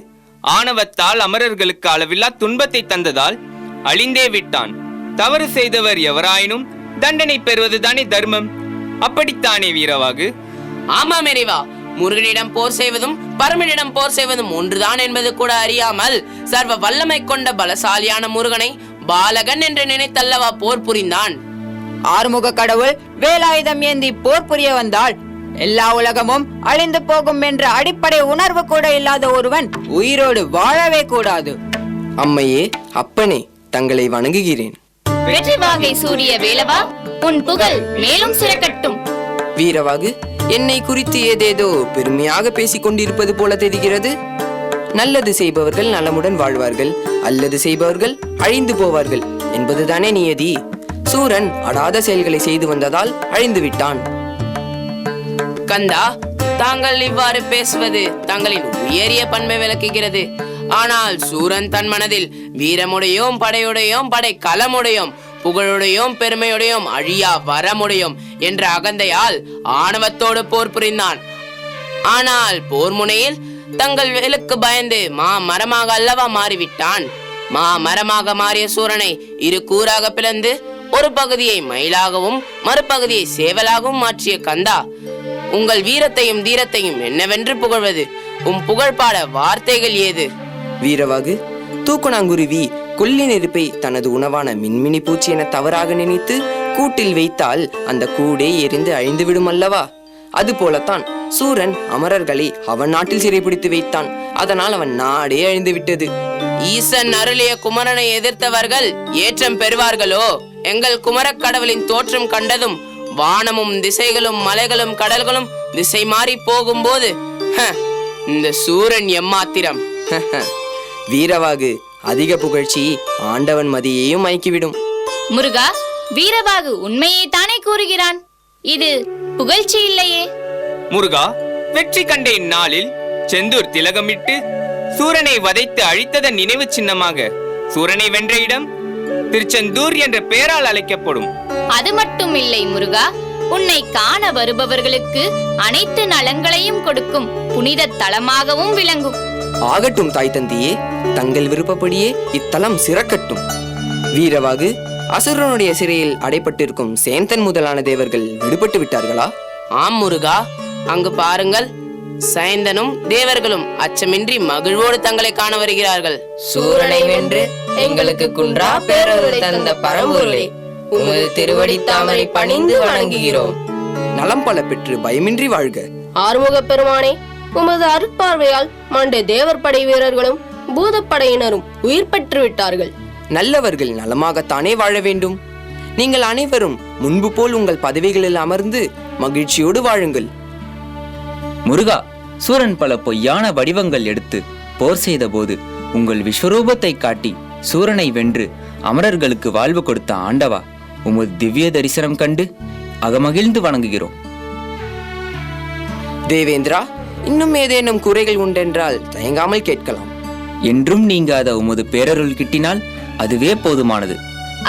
ஆணவத்தால் அமரர்களுக்கு அளவில்லா துன்பத்தை தந்ததால் அழிந்தே விட்டான். தவறு செய்தவர் எவராயினும் தண்டனை பெறுவதுதானே தர்மம். அப்படித்தானே வீரவாகு? ஆமாம் இறைவா, முருகனிடம் போர் செய்வதும் பரமனிடம் போர் செய்வதும் ஒன்றுதான் என்பது கூட அறியாமல் சர்வ வல்லமை கொண்ட பலசாலியான முருகனை பாலகன் என்று நினைத்தல்லவா போர் புரிந்தான். ஆறுமுக கடவுள் வேலாயுதம் ஏந்தி போர் புரிய வந்தால் எல்லா உலகமும் அழிந்து போகும் என்ற அடிப்படை உணர்வு கூட இல்லாத ஒருவன் உயிரோடு வாழவே கூடாது. அம்மையே, அப்பனே, தங்களை வணங்குகிறேன். வெற்றி வாகை சூடிய வேலவா உன் புகழ் மேலும் சிறக்கட்டும். வீரவாகு, என்னை குறித்து ஏதேதோ பெருமையாக பேசிக் கொண்டிருப்பது போல தெரிகிறது. நல்லது செய்பவர்கள் நலமுடன் வாழ்வார்கள், அல்லது செய்பவர்கள் அழிந்து போவார்கள் என்பதுதானே நியதி. சூரன் அடாத செயல்களை செய்து வந்ததால் அழிந்து விட்டான். கந்தா, தாங்கள் இவ்வாறு பேசுவது தங்களின் உயரிய பண்பை விளக்குகிறது. ஆனால் சூரன் தன் மனதில் வீரமுடையோம் படையுடையோம் படை களமுடையோம் புகழுடையோம் பெருமையுடையோம் அழியா வரமுடையோம் என்ற அகந்தையால் ஆணவத்தோடு போர் புரிந்தான். ஆனால் போர் முனையில் தங்கள் வேலுக்கு பயந்து மரமாக அல்லவா மாறிவிட்டான். மரமாக மாறிய சூரனை இரு கூறாக பிளந்து ஒரு பகுதியை மயிலாகவும் மறுபகுதியை சேவலாகவும் மாற்றிய கந்தா, உங்கள் வீரத்தையும் தீரத்தையும் என்னவென்று புகழ்வது? புகழ் பாட வார்த்தைகள் ஏது? வீரவாகு, தூக்குநாங்குருவி கொல்லி நெருப்பை தனது உணவான மின்மினி பூச்சி என தவறாக நினைத்து கூட்டில் வைத்தால் அந்த கூடே எரிந்து அழிந்துவிடும் அல்லவா? அது போலத்தான் சூரன் அமரர்களை அவன் நாட்டில் சிறைபிடித்து வைத்தான். அதனால் அவன் நாடே அழிந்து விட்டது. ஈசன் அருளிய குமரனை எதிர்த்தவர்கள் ஏற்றம் பெறுவார்களோ? எங்கள் குமரக் கடவுளின் தோற்றம் கண்டதும் வானமும் திசைகளும் மலைகளும் கடல்களும் திசை மாறி போகும்போது இந்த சூரன் எம்மாத்திரம்? வீரவாகு, அதிக புகழ்ச்சி ஆண்டவன் மதியையும் மயக்கிவிடும். முருகா, வீரவாகு உண்மையை தானே கூறுகிறான். இது புகழ்ச்சி இல்லையே. முருகா, வெற்றி கண்ட இந்நாளில் செந்தூர் திலகமிட்டு சூரனை வதைத்து அழித்ததன் நினைவு சின்னமாக சூரனை வென்ற இடம் திருச்செந்தூர் என்ற பெயரால் அழைக்கப்படும். அது மட்டும் இல்லை முருகா, உன்னை காண வருபவர்களுக்கு அனைத்து நலங்களையும் கொடுக்கும் புனித தலமாகவும் விளங்கும். ஆகட்டும் தாய் தந்தையே, தங்கள் விருப்பப்படியே இத்தலம் சிறக்கட்டும். வீரவாகு, அசுரனுடைய சிறையில் அடைப்பட்டிருக்கும் சேந்தன் முதலான தேவர்கள் விடுபட்டு விட்டார்களா? ஆம் முருகா, அங்கு பாருங்கள், சைந்தனும் தேவர்களும் அச்சமின்றி மகிழ்வோடு தங்களை காண வருகிறார்கள். சூரனை வென்று எங்களுக்கு குன்றா பேரருள் தந்த பரம்பொருளே, உமது திருவடி தாமரை பணிந்து வணங்குகிறோம். நலம் பல பெற்று பயமின்றி வாழ்க. ஆறுமுக பெருமானே, உமது அருட்பார்வையால் மண்ட தேவர் படை வீரர்களும் பூதப்படையினரும் உயிர் பெற்று விட்டார்கள். நல்லவர்கள் நலமாகத்தானே வாழ வேண்டும். நீங்கள் அனைவரும் முன்பு போல் உங்கள் பதவிகளில் அமர்ந்து மகிழ்ச்சியோடு வாழுங்கள். முருகா, சூரன் பல பொய்யான வடிவங்கள் எடுத்து போர் செய்த போது உங்கள் விஸ்வரூபத்தை காட்டி சூரனை வென்று அமரர்களுக்கு வாழ்வு கொடுத்த ஆண்டவா, உமது திவ்ய தரிசனம் கண்டு அகமகிழ்ந்து வணங்குகிறோம். தேவேந்திரா, இன்னும் ஏதேனும் குறைகள் உண்டென்றால் தயங்காமல் கேட்கலாம். என்றும் நீங்காத உமது பேரருள் கிட்டினால் அதுவே போதுமானது.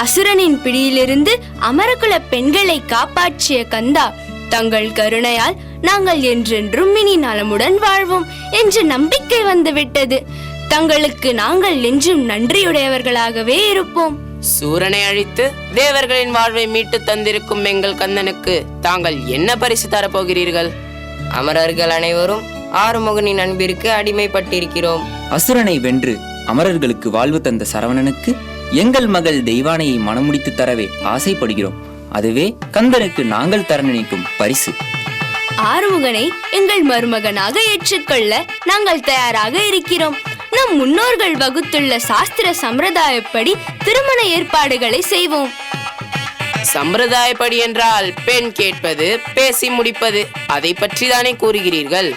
அசுரனின் பிடியிலிருந்து அமரகுல பெண்களை காப்பாற்றிய கந்தா, தங்கள் கருணையால் நாங்கள் என்றென்றும் இனி நலமுடன் வாழ்வோம் என்ற நம்பிக்கை வந்துவிட்டது. தங்களுக்கு நாங்கள் என்றும் நன்றியுடையவர்களாகவே இருப்போம். சூரனை அழித்து தேவர்களின் வாழ்வை மீட்டு தந்திருக்கும் எங்கள் கந்தனுக்கு தாங்கள் என்ன பரிசு தரப்போகிறீர்கள்? அமரர்கள் அனைவரும் ஆறுமுகனின் அன்பிற்கு அடிமைப்பட்டிருக்கிறோம். அசுரனை வென்று அமரர்களுக்கு வாழ்வு தந்த சரவணனுக்கு எங்கள் மகள் தெய்வானையை மணமுடித்து தரவே ஆசைப்படுகிறோம். அதுவே கந்தனுக்கு நாங்கள் தர நினைக்கும் பரிசு. ஆறுமுகனை எங்கள் மருமகனாக ஏற்றுக்கொள்ள நாங்கள் தயாராக இருக்கிறோம். நம் முன்னோர்கள் வகுத்துள்ள சாஸ்திர சம்பிரதாயப்படி திருமண ஏற்பாடுகளை செய்வோம். சம்பிரதாயப்படி என்றால் பெண் கேட்பது, பேசி முடிப்பது, அதை பற்றி தானே கூறுகிறீர்கள்?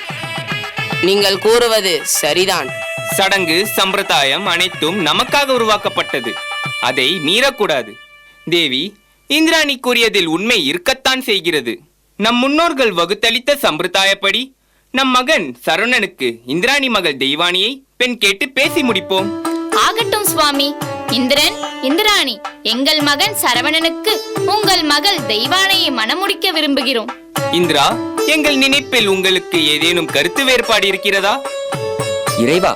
நீங்கள் கூறுவது சரிதான். சடங்கு சம்பிரதாயம் அனைத்தும் நமக்காக உருவாக்கப்பட்டது. அதை மீறக்கூடாது. தேவி, இந்திராணி கூறியதில் உண்மை இருக்கத்தான் செய்கிறது. நம் முன்னோர்கள் வகுத்தளித்த சம்பிரதாயப்படி நம் மகன் சரவணனுக்கு இந்திராணி மகள் தெய்வானியை பெண் கேட்டு பேசி முடிப்போம். ஆகட்டும் சுவாமி. இந்திரன், இந்திராணி, எங்கள் மகன் சரவணனுக்கு உங்கள் மகள் தெய்வானையை மணமுடிக்க விரும்புகிறோம். இந்திரா, எங்கள் நினைப்பில் உங்களுக்கு ஏதேனும் கருத்து வேறுபாடு இருக்கிறதா? இறைவா,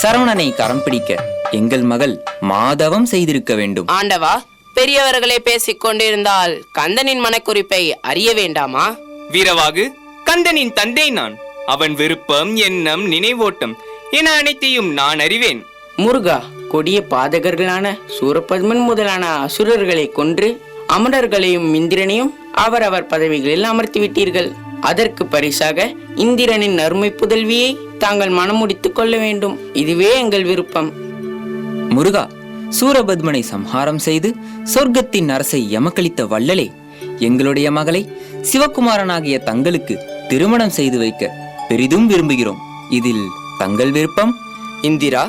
சரவணனை கரம் பிடிக்க எங்கள் மகள் மாதவம் செய்திருக்க வேண்டும். ஆண்டவா, பெரியவர்களே பேசிக் கொண்டிருந்தால் கந்தனின் மனக்குறிப்பை அறிய வேண்டாமா? வீரவாகு, கந்தனின் தந்தை நான். அவன் விருப்பம், எண்ணம், நினைவோட்டம் என அனைத்தையும் நான் அறிவேன். முருகா, கொடிய பாதகர்களான சூரபத்மன் முதலான அசுரர்களை கொன்று அமரர்களையும் இந்திரனையும் அவரவர் பதவிகளில் அமர்த்திவிட்டீர்கள். அதற்கு பரிசாக இந்திரனின் அருமை புதல்வியை தாங்கள் மணமுடித்துக் கொள்ள வேண்டும். இதுவே எங்கள் விருப்பம். முருகா, சூரபத்மனை சம்ஹாரம் செய்து சொர்க்கத்தின் அரசை எமக்களித்த வள்ளலே, எங்களுடைய மகளை சிவகுமாரனாகிய தங்களுக்கு திருமணம் செய்து வைக்க பெரிதும் விரும்புகிறோம். இதில் தங்கள் விருப்பம்? இந்திரா,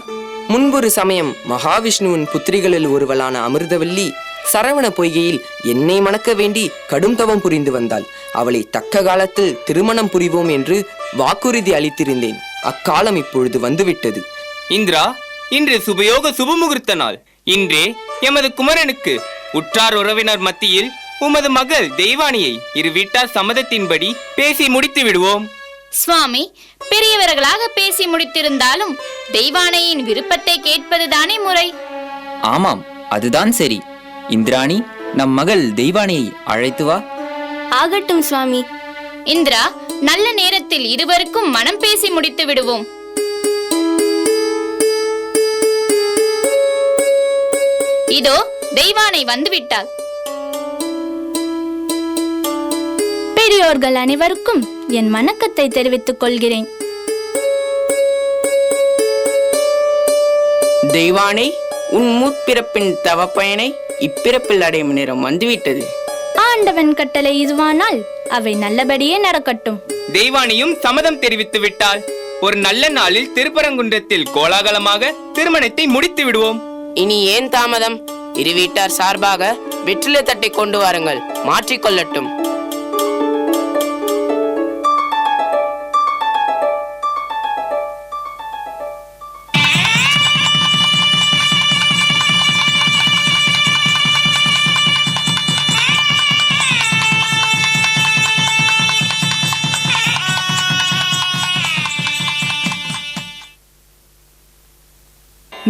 முன்பொரு சமயம் மகாவிஷ்ணுவின் புத்திரிகளில் ஒருவளான அமிர்தவல்லி சரவண பொய்கையில் என்னை மணக்க வேண்டி கடும் தவம் புரிந்து வந்தாள். அவளை தக்க காலத்தில் திருமணம் புரிவோம் என்று வாக்குறுதி அளித்திருந்தேன். அக்காலம் இப்பொழுது வந்துவிட்டது. இந்திரா, இன்று சுபயோக சுபமுகூர்த்த நாள். இன்றே எமது குமரனுக்கு உற்றார் உறவினர் மத்தியில் உமது மகள் தெய்வானியை இரு வீட்டார் சம்மதத்தின்படி பேசி முடித்து விடுவோம். சுவாமி, பெரியவர்களாக பேசி முடித்திருந்தாலும் தெய்வானையின் விருப்பத்தை கேட்பதுதானே முறை. ஆமாம், அதுதான் சரி. இந்திராணி, நம் மகள் தெய்வானியை அழைத்து வா. ஆகட்டும் சுவாமி. இந்திரா, நல்ல நேரத்தில் இருவருக்கும் மனம் பேசி முடித்து விடுவோம். இதோ தெய்வானை வந்துவிட்டாள். பெரியோர்கள் அனைவருக்கும் என் வணக்கத்தை தெரிவித்துக் கொள்கிறேன். தெய்வானை, உன் முற்பிறப்பின் தவ பயனை இப்பிறப்பில் அடையும் நேரம் வந்துவிட்டது. ஆண்டவன் கட்டளை இதுவானால் அவை நல்லபடியே நடக்கட்டும். தெய்வானியும் சம்மதம் தெரிவித்து விட்டாள். ஒரு நல்ல நாளில் திருப்பரங்குன்றத்தில் கோலாகலமாக திருமணத்தை முடித்து விடுவோம். இனி ஏன் தாமதம்? இரு வீட்டார் சார்பாக வெற்றிலை தட்டை கொண்டு வாருங்கள், மாற்றிக்கொள்ளட்டும்.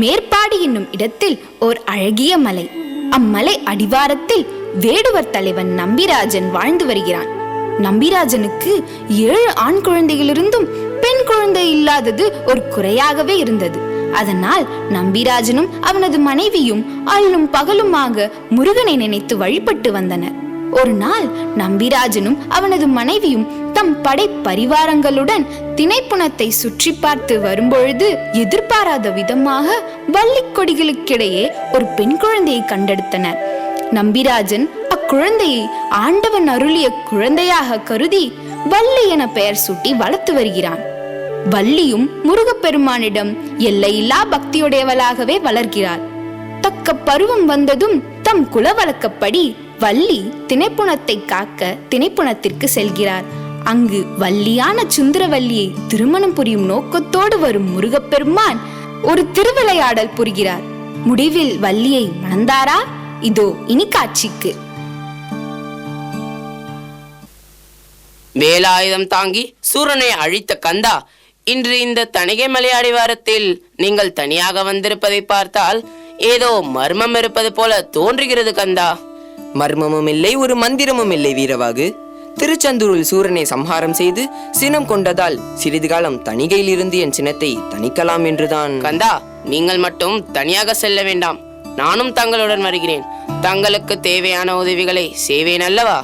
மேற்பாடி என்னும் இடத்தில் ஓர் அழகிய மலை. அம்மலை அடிவாரத்தில் வேடுவர் தலைவன் நம்பிராஜன் வாழ்ந்து வருகிறான். நம்பிராஜனுக்கு 7 ஆண் குழந்தைகளிருந்தும் பெண் குழந்தை இல்லாதது ஒரு குறையாகவே இருந்தது. அதனால் நம்பிராஜனும் அவனது மனைவியும் அல்லும் பகலுமாக முருகனை நினைத்து வழிபட்டு வந்தனர். ஒரு நாள் நம்பிராஜனும் அவனது மனைவியும் தம் படை பரிவாரங்களுடன் திணைப்புணத்தை சுற்றி பார்த்து வரும்பொழுது எதிர்பாராத விதமாக வள்ளிக் கொடிகளுக்கிடையே ஒரு பெண் குழந்தையை கண்டெடுத்தனர். நம்பிராஜன் அக்குழந்தையை ஆண்டவன் அருளிய குழந்தையாக கருதி வள்ளி என பெயர் சூட்டி வளர்த்து வருகிறான். வள்ளியும் முருகப்பெருமானிடம் எல்லையில்லா பக்தியுடையவளாகவே வளர்கிறார். தக்க பருவம் வந்ததும் தம் குல வழக்கப்படி வள்ளி திணைப்புணத்தை காக்க திணைப்புணத்திற்கு செல்கிறார். அங்கு வள்ளியான சுந்தரவல்லியை திருமணம் புரியும் நோக்கத்தோடு வரும் முருகப்பெருமான் ஒரு திருவிளையாடல் புரிகிறார். முடிவில் வள்ளியை மணந்தாரா? இதோ இனி காட்சிக்கு. வேலாயுதம் தாங்கி சூரனை அழித்த கந்தா, இன்று இந்த தணிகை மலை அடிவாரத்தில் நீங்கள் தனியாக வந்திருப்பதை பார்த்தால் ஏதோ மர்மம் இருப்பது போல தோன்றுகிறது கந்தா. மர்மமும் இல்லை, ஒரு மந்திரமும் இல்லை வீரவாகு. திருச்செந்தூரில் சூரனை சம்ஹாரம் செய்து சினம் கொண்டதால் சிறிது காலம் தணிகையில் இருந்து என் சினத்தை தணிக்கலாம் என்றுதான். கந்தா, நீங்கள் மட்டும் தனியாக செல்ல வேண்டாம். நானும் தங்களுடன் வருகிறேன். தங்களுக்கு தேவையான உதவிகளை செய்வேன் அல்லவா?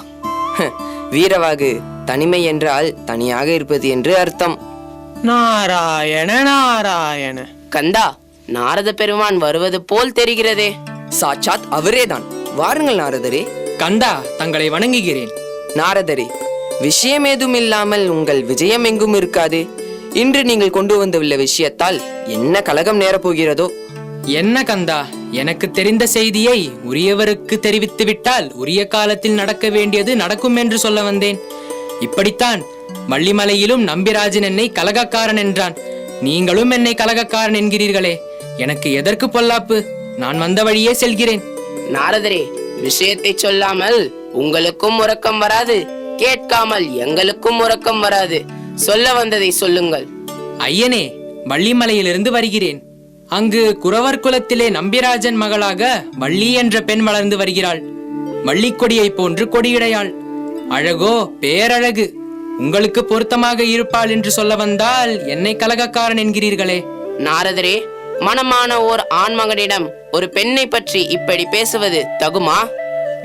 வீரவாகு, தனிமை என்றால் தனியாக இருப்பது என்று அர்த்தம். நாராயண நாராயண. கந்தா, நாரத பெருமான் வருவது போல் தெரிகிறதே. சாட்சாத் அவரேதான். வாருங்கள் நாரதரே. கந்தா, தங்களை வணங்குகிறேன். நாரதரே, விஷயம் ஏதும் இல்லாமல் உங்கள் விஜயம் எங்கும் இருக்காது. இன்று நீங்கள் கொண்டு வந்துள்ள விஷயத்தால் என்ன கலகம் நேரப்போகிறதோ. என்ன கந்தா, எனக்கு தெரிந்த செய்தியை உரியவருக்கு தெரிவித்து விட்டால் உரிய காலத்தில் நடக்க வேண்டியது நடக்கும் என்று சொல்ல வந்தேன். இப்படித்தான் வள்ளிமலையிலும் நம்பிராஜன் என்னை கலகக்காரன் என்றான். நீங்களும் என்னை கலகக்காரன் என்கிறீர்களே, எனக்கு எதற்கு பொல்லாப்பு? நான் வந்த வழியே செல்கிறேன். நாரதரே, விஷயத்தை சொல்லாமல் உங்களுக்கும் உறக்கம் வராது, கேட்காமல் எங்களுக்கும் உறக்கம் வராது. சொல்ல வந்ததை சொல்லுங்கள். ஐயனே, வள்ளிமலையிலிருந்து வருகிறேன். அங்கு குறவர் குலத்திலே நம்பிராஜன் மகளாக வள்ளி என்ற பெண் வளர்ந்து வருகிறாள். வள்ளிக்கொடியை போன்று கொடியுடையாள். அழகோ பேரழகு. உங்களுக்கு பொருத்தமாக இருப்பாள் என்று சொல்ல வந்தால் என்னை கலகக்காரன் என்கிறீர்களே. நாரதரே, மனமான ஓர் ஆண்மகனிடம் ஒரு பெண்ணை பற்றி இப்படி பேசுவது தகுமா?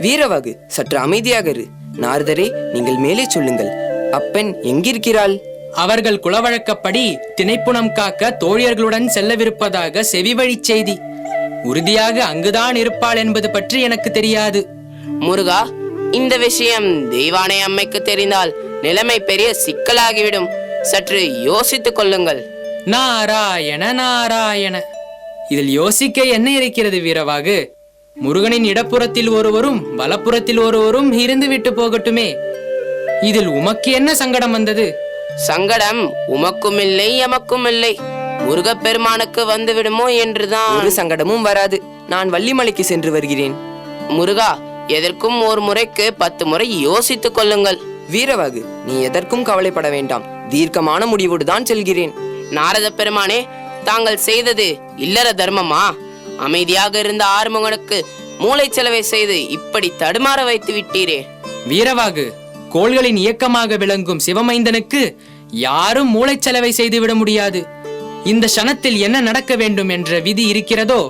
வீரவாகு, சற்று அமைதியாக இரு. நாரதரே, நீங்கள் மேலே சொல்லுங்கள். அப்பெண் எங்கிருக்கிறாள்? அவர்கள் குலவழக்கப்படி திணைப்புணம் காக்க தோழியர்களுடன் செல்லவிருப்பதாக செவிவழி செய்தி. உறுதியாக அங்குதான் இருப்பாள் என்பது பற்றி எனக்கு தெரியாது. முருகா, இந்த விஷயம் தெய்வானை அம்மைக்கு தெரிந்தால் நிலைமை பெரிய சிக்கலாகிவிடும். சற்று யோசித்துக் கொள்ளுங்கள். நாராயண நாராயண. இதில் யோசிக்க என்ன இருக்கிறது வீரவாகு? முருகனின் இடப்புறத்தில் ஒருவரும் வலப்புறத்தில் ஒருவரும் இருந்து விட்டு போகட்டுமே. இதில் உமக்கு என்ன சங்கடம் வந்தது? சங்கடம் உமக்கும் இல்லை எமக்கும் இல்லை. முருகப்பெருமானுக்கு வந்து விடுமோ என்றுதான். ஒரு சங்கடமும் வராது. நான் வள்ளிமலைக்கு சென்று வருகிறேன். முருகா, எதற்கும் ஒரு முறைக்கு 10 முறை யோசித்துக் கொள்ளுங்கள். வீரவாகு, நீ எதற்கும் கவலைப்பட வேண்டாம். தீர்க்கமான முடிவோடு தான் செல்கிறேன். நாரத பெருமானே, தாங்கள் செய்தது இல்லற தர்மமா? அமைதியாக இருந்த ஆறுமுகனுக்கு மூளை செலவை செய்து இப்படி தடுமாற வைத்து விட்டீரே. வீரவாகு, கோள்களின் இயக்கமாக விளங்கும் சிவமைந்தனுக்கு யாரும் மூளைச்சலவை செய்துவிட முடியாது. இந்த க்ஷணத்தில் என்ன நடக்க வேண்டும் என்ற விதி இருக்கிறதோ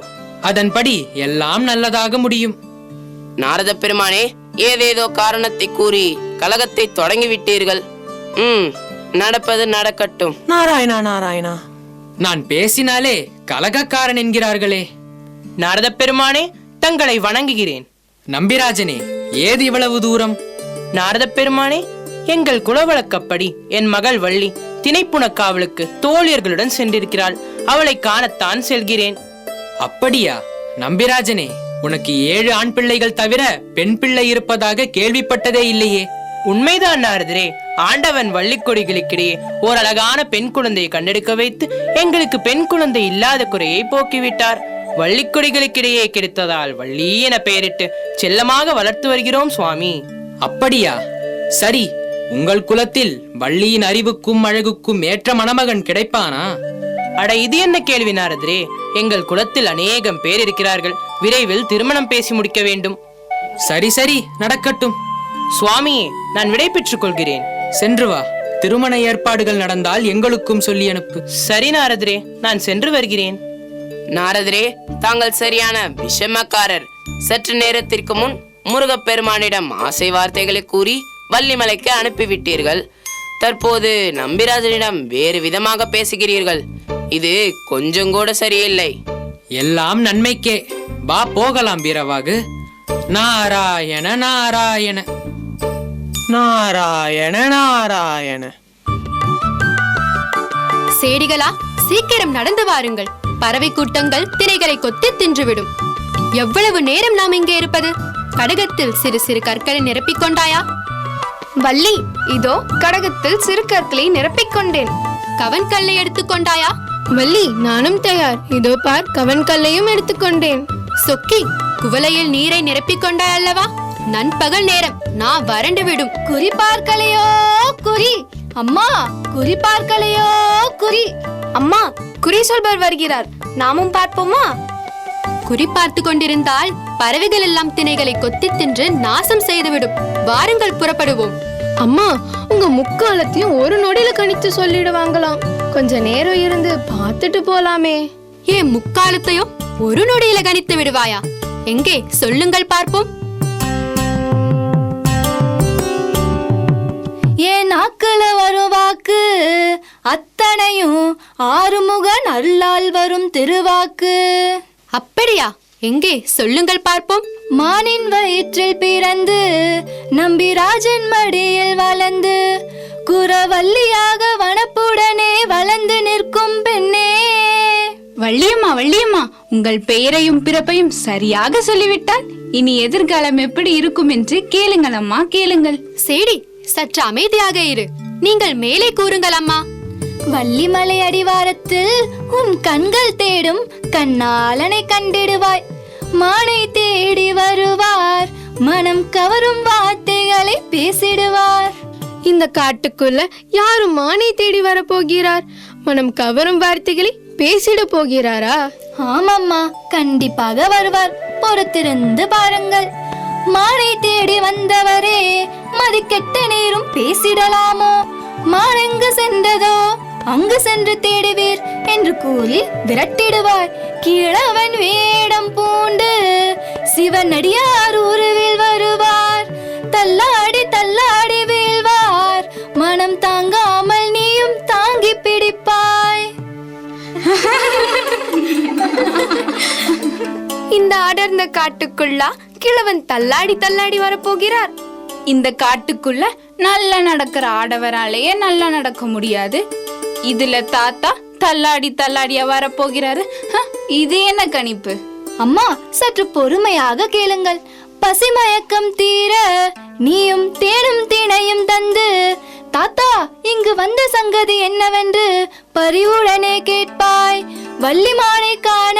அதன்படி எல்லாம் நல்லதாக முடியும். நாரத பெருமானே, ஏதேதோ காரணத்தை கூறி கலகத்தை தொடங்கிவிட்டீர்கள். நடப்பது நடக்கட்டும். நாராயணா நாராயணா. நான் பேசினாலே கலகக்காரன் என்கிறார்களே. நாரத பெருமானே, தங்களை வணங்குகிறேன். நம்பிராஜனே, ஏது இவ்வளவு தூரம்? நாரத பெருமானே, எங்கள் குலவழக்கப்படி என் மகள் வள்ளி திணைப்புணக்காவலுக்கு தோழியர்களுடன் சென்றிருக்கிறாள். அவளை காணத்தான் செல்கிறேன். அப்படியா? நம்பிராஜனே, உனக்கு 7 ஆண் பிள்ளைகள் தவிர பெண் பிள்ளை இருப்பதாக கேள்விப்பட்டதே இல்லையே. உண்மைதான் நாரதரே. ஆண்டவன் வள்ளிக்கொடிகளுக்கிடையே ஓர் அழகான பெண் குழந்தையை கண்டெடுக்க வைத்து எங்களுக்கு பெண் குழந்தை இல்லாத குறையை போக்கிவிட்டார். வள்ளிக்கொடிகளுக்கிடையே கிடைத்ததால் வள்ளி என பெயரிட்டு செல்லமாக வளர்த்து வருகிறோம் சுவாமி. அப்படியா? சரி, உங்கள் குலத்தில் வள்ளியின் அறிவுக்கும் அழகுக்கும் ஏற்ற மணமகன் கிடைப்பானா? அட, இது என்ன கேள்வி நாரதரே? எங்கள் குலத்தில் அநேகம் பேர் இருக்கிறார்கள். விரைவில் திருமணம் பேசி முடிக்க வேண்டும். சரி சரி, நடக்கட்டும். சுவாமியே, நான் விடை பெற்றுக் கொள்கிறேன். சென்று வா. திருமண ஏற்பாடுகள் நடந்தால் எங்களுக்கும் சொல்லி அனுப்பு. சரி நாரதரே, நான் சென்று வருகிறேன். நாரதரே, தாங்கள் சரியான விஷமக்காரர். சற்று நேரத்திற்கு முன் முருகப்பெருமானிடம் ஆசை வார்த்தைகளை கூறி வள்ளிமலைக்கு அனுப்பிவிட்டீர்கள். தற்போது நம்பிராஜனிடம் வேறு விதமாக பேசுகிறீர்கள். இது கொஞ்சம் கூட சரியில்லை. எல்லாம் நன்மைக்கே. வா போகலாம் வீரவாகு. நாராயண நாராயண. நாராயண நாராயண. சேடிகளா, சீக்கிரம் நடந்து வாருங்கள். பறவை கூட்டங்கள் திணைகளை கொத்தி தின்றுவிடும். எவ்வளவு நேரம் நாம் இங்கே இருப்பது? கடகத்தில் சிறு சிறு கற்களை நிரப்பிக் கொண்டாயா? வள்ளி, இதோ கடகத்தில் சிறு கற்களை நிரப்பிக் கொண்டேன். கவன் கல்லை எடுத்துக்கொண்டாயா? வள்ளி, நானும் தயார். இதோ பார், கவன் கல்லையும் எடுத்துக்கொண்டேன். சொக்கி, குவளையில் நீரை நிரப்பிக் கொண்டாய் அல்லவா? நண்பகல் நேரம், நான் வறண்டு விடும். குறி பார்க்கலையோ குறி. அம்மா, குறி பார்க்கலையோ குறி. அம்மா, குறி சொல்பவர் வருகிறார். நாமும் பார்ப்போமா? குறி பார்த்து கொண்டிருந்தால் பறவைகள் எல்லாம் திணைகளை கொத்தி தின்று நாசம் செய்துவிடும். வாருங்கள், புறப்படுவோம். அம்மா, உங்க முக்காலத்தையும் ஒரு நொடியில கணித்து சொல்லிடுவாங்களாம். கொஞ்ச நேரம் இருந்து பார்த்துட்டு போலாமே. ஏன் முக்காலத்தையும் ஒரு நொடியில கணித்து விடுவாயா? எங்கே சொல்லுங்கள் பார்ப்போம். ஏன் நாக்குல வரும் வாக்கு அத்தனையும் ஆறுமுகன் அருளால் வரும் திருவாக்கு. அப்படியா? எங்கே சொல்லுங்கள் பார்ப்போம். மானின் வயிற்றில் பிறந்து நம்பிராஜன் மடியில் வளர்ந்து குரவல்லியாக வனப்புடனே வளர்ந்து நிற்கும் பெண்ணே. வள்ளியம்மா, வள்ளியம்மா, உங்கள் பெயரையும் பிறப்பையும் சரியாக சொல்லிவிட்டால் இனி எதிர்காலம் எப்படி இருக்கும் என்று கேளுங்கள் அம்மா, கேளுங்கள். சேடி, சற்று அமைதியாக இரு. நீங்கள் மேலே கூறுங்கள் அம்மா. வள்ளிமலை அடிவாரத்தில் உன் கண்கள் தேடும் கண்ணாலனை கண்டிடுவாய். மானை தேடி வருவார், மனம் கவரும் வார்த்தைகளை பேசிடுவார். இந்த காட்டுக்குள்ள யாரும் மானை தேடி வர போகிறார்? மனம் கவரும் வார்த்தைகளை பேசிட போகிறாரா? ஆமாம்மா, கண்டிப்பாக வருவார். பொறுத்திருந்து பாருங்கள். மானை தேடி வந்தவரே மதிக்கெட்ட நேரும் பேசிடலாமோ? மானெங்கு சென்றதோ அங்கு சென்று தேடுவீர் என்று கூறி விரட்டிடுவார். கிழவன் வேடம் பூண்டு சிவனடியார் உருவில் வருவார். தள்ளாடி தள்ளாடி வீழ்வார், மனம் தாங்காமல் நீயும் தாங்கி பிடிப்பாய். இந்த அடர்ந்த காட்டுக்குள்ளா கிழவன் தள்ளாடி தள்ளாடி வரப்போகிறார்? இந்த காட்டுக்குள்ள நல்லா நடக்கிற ஆடவராலேயே நல்லா நடக்க முடியாது. இதுல தாத்தா தள்ளாடி தள்ளாடியா வரப்போகிறாரு. இது என்ன கணிப்பு? அம்மா, சற்று பொறுமையாக கேளுங்கள். பசிமயக்கம் தீர நீயும் தேனும் திணையும் தந்து தாத்தா இங்கு வந்த சங்கதி என்னவென்று பரிவுடனே கேட்பாய். வள்ளிமானை காண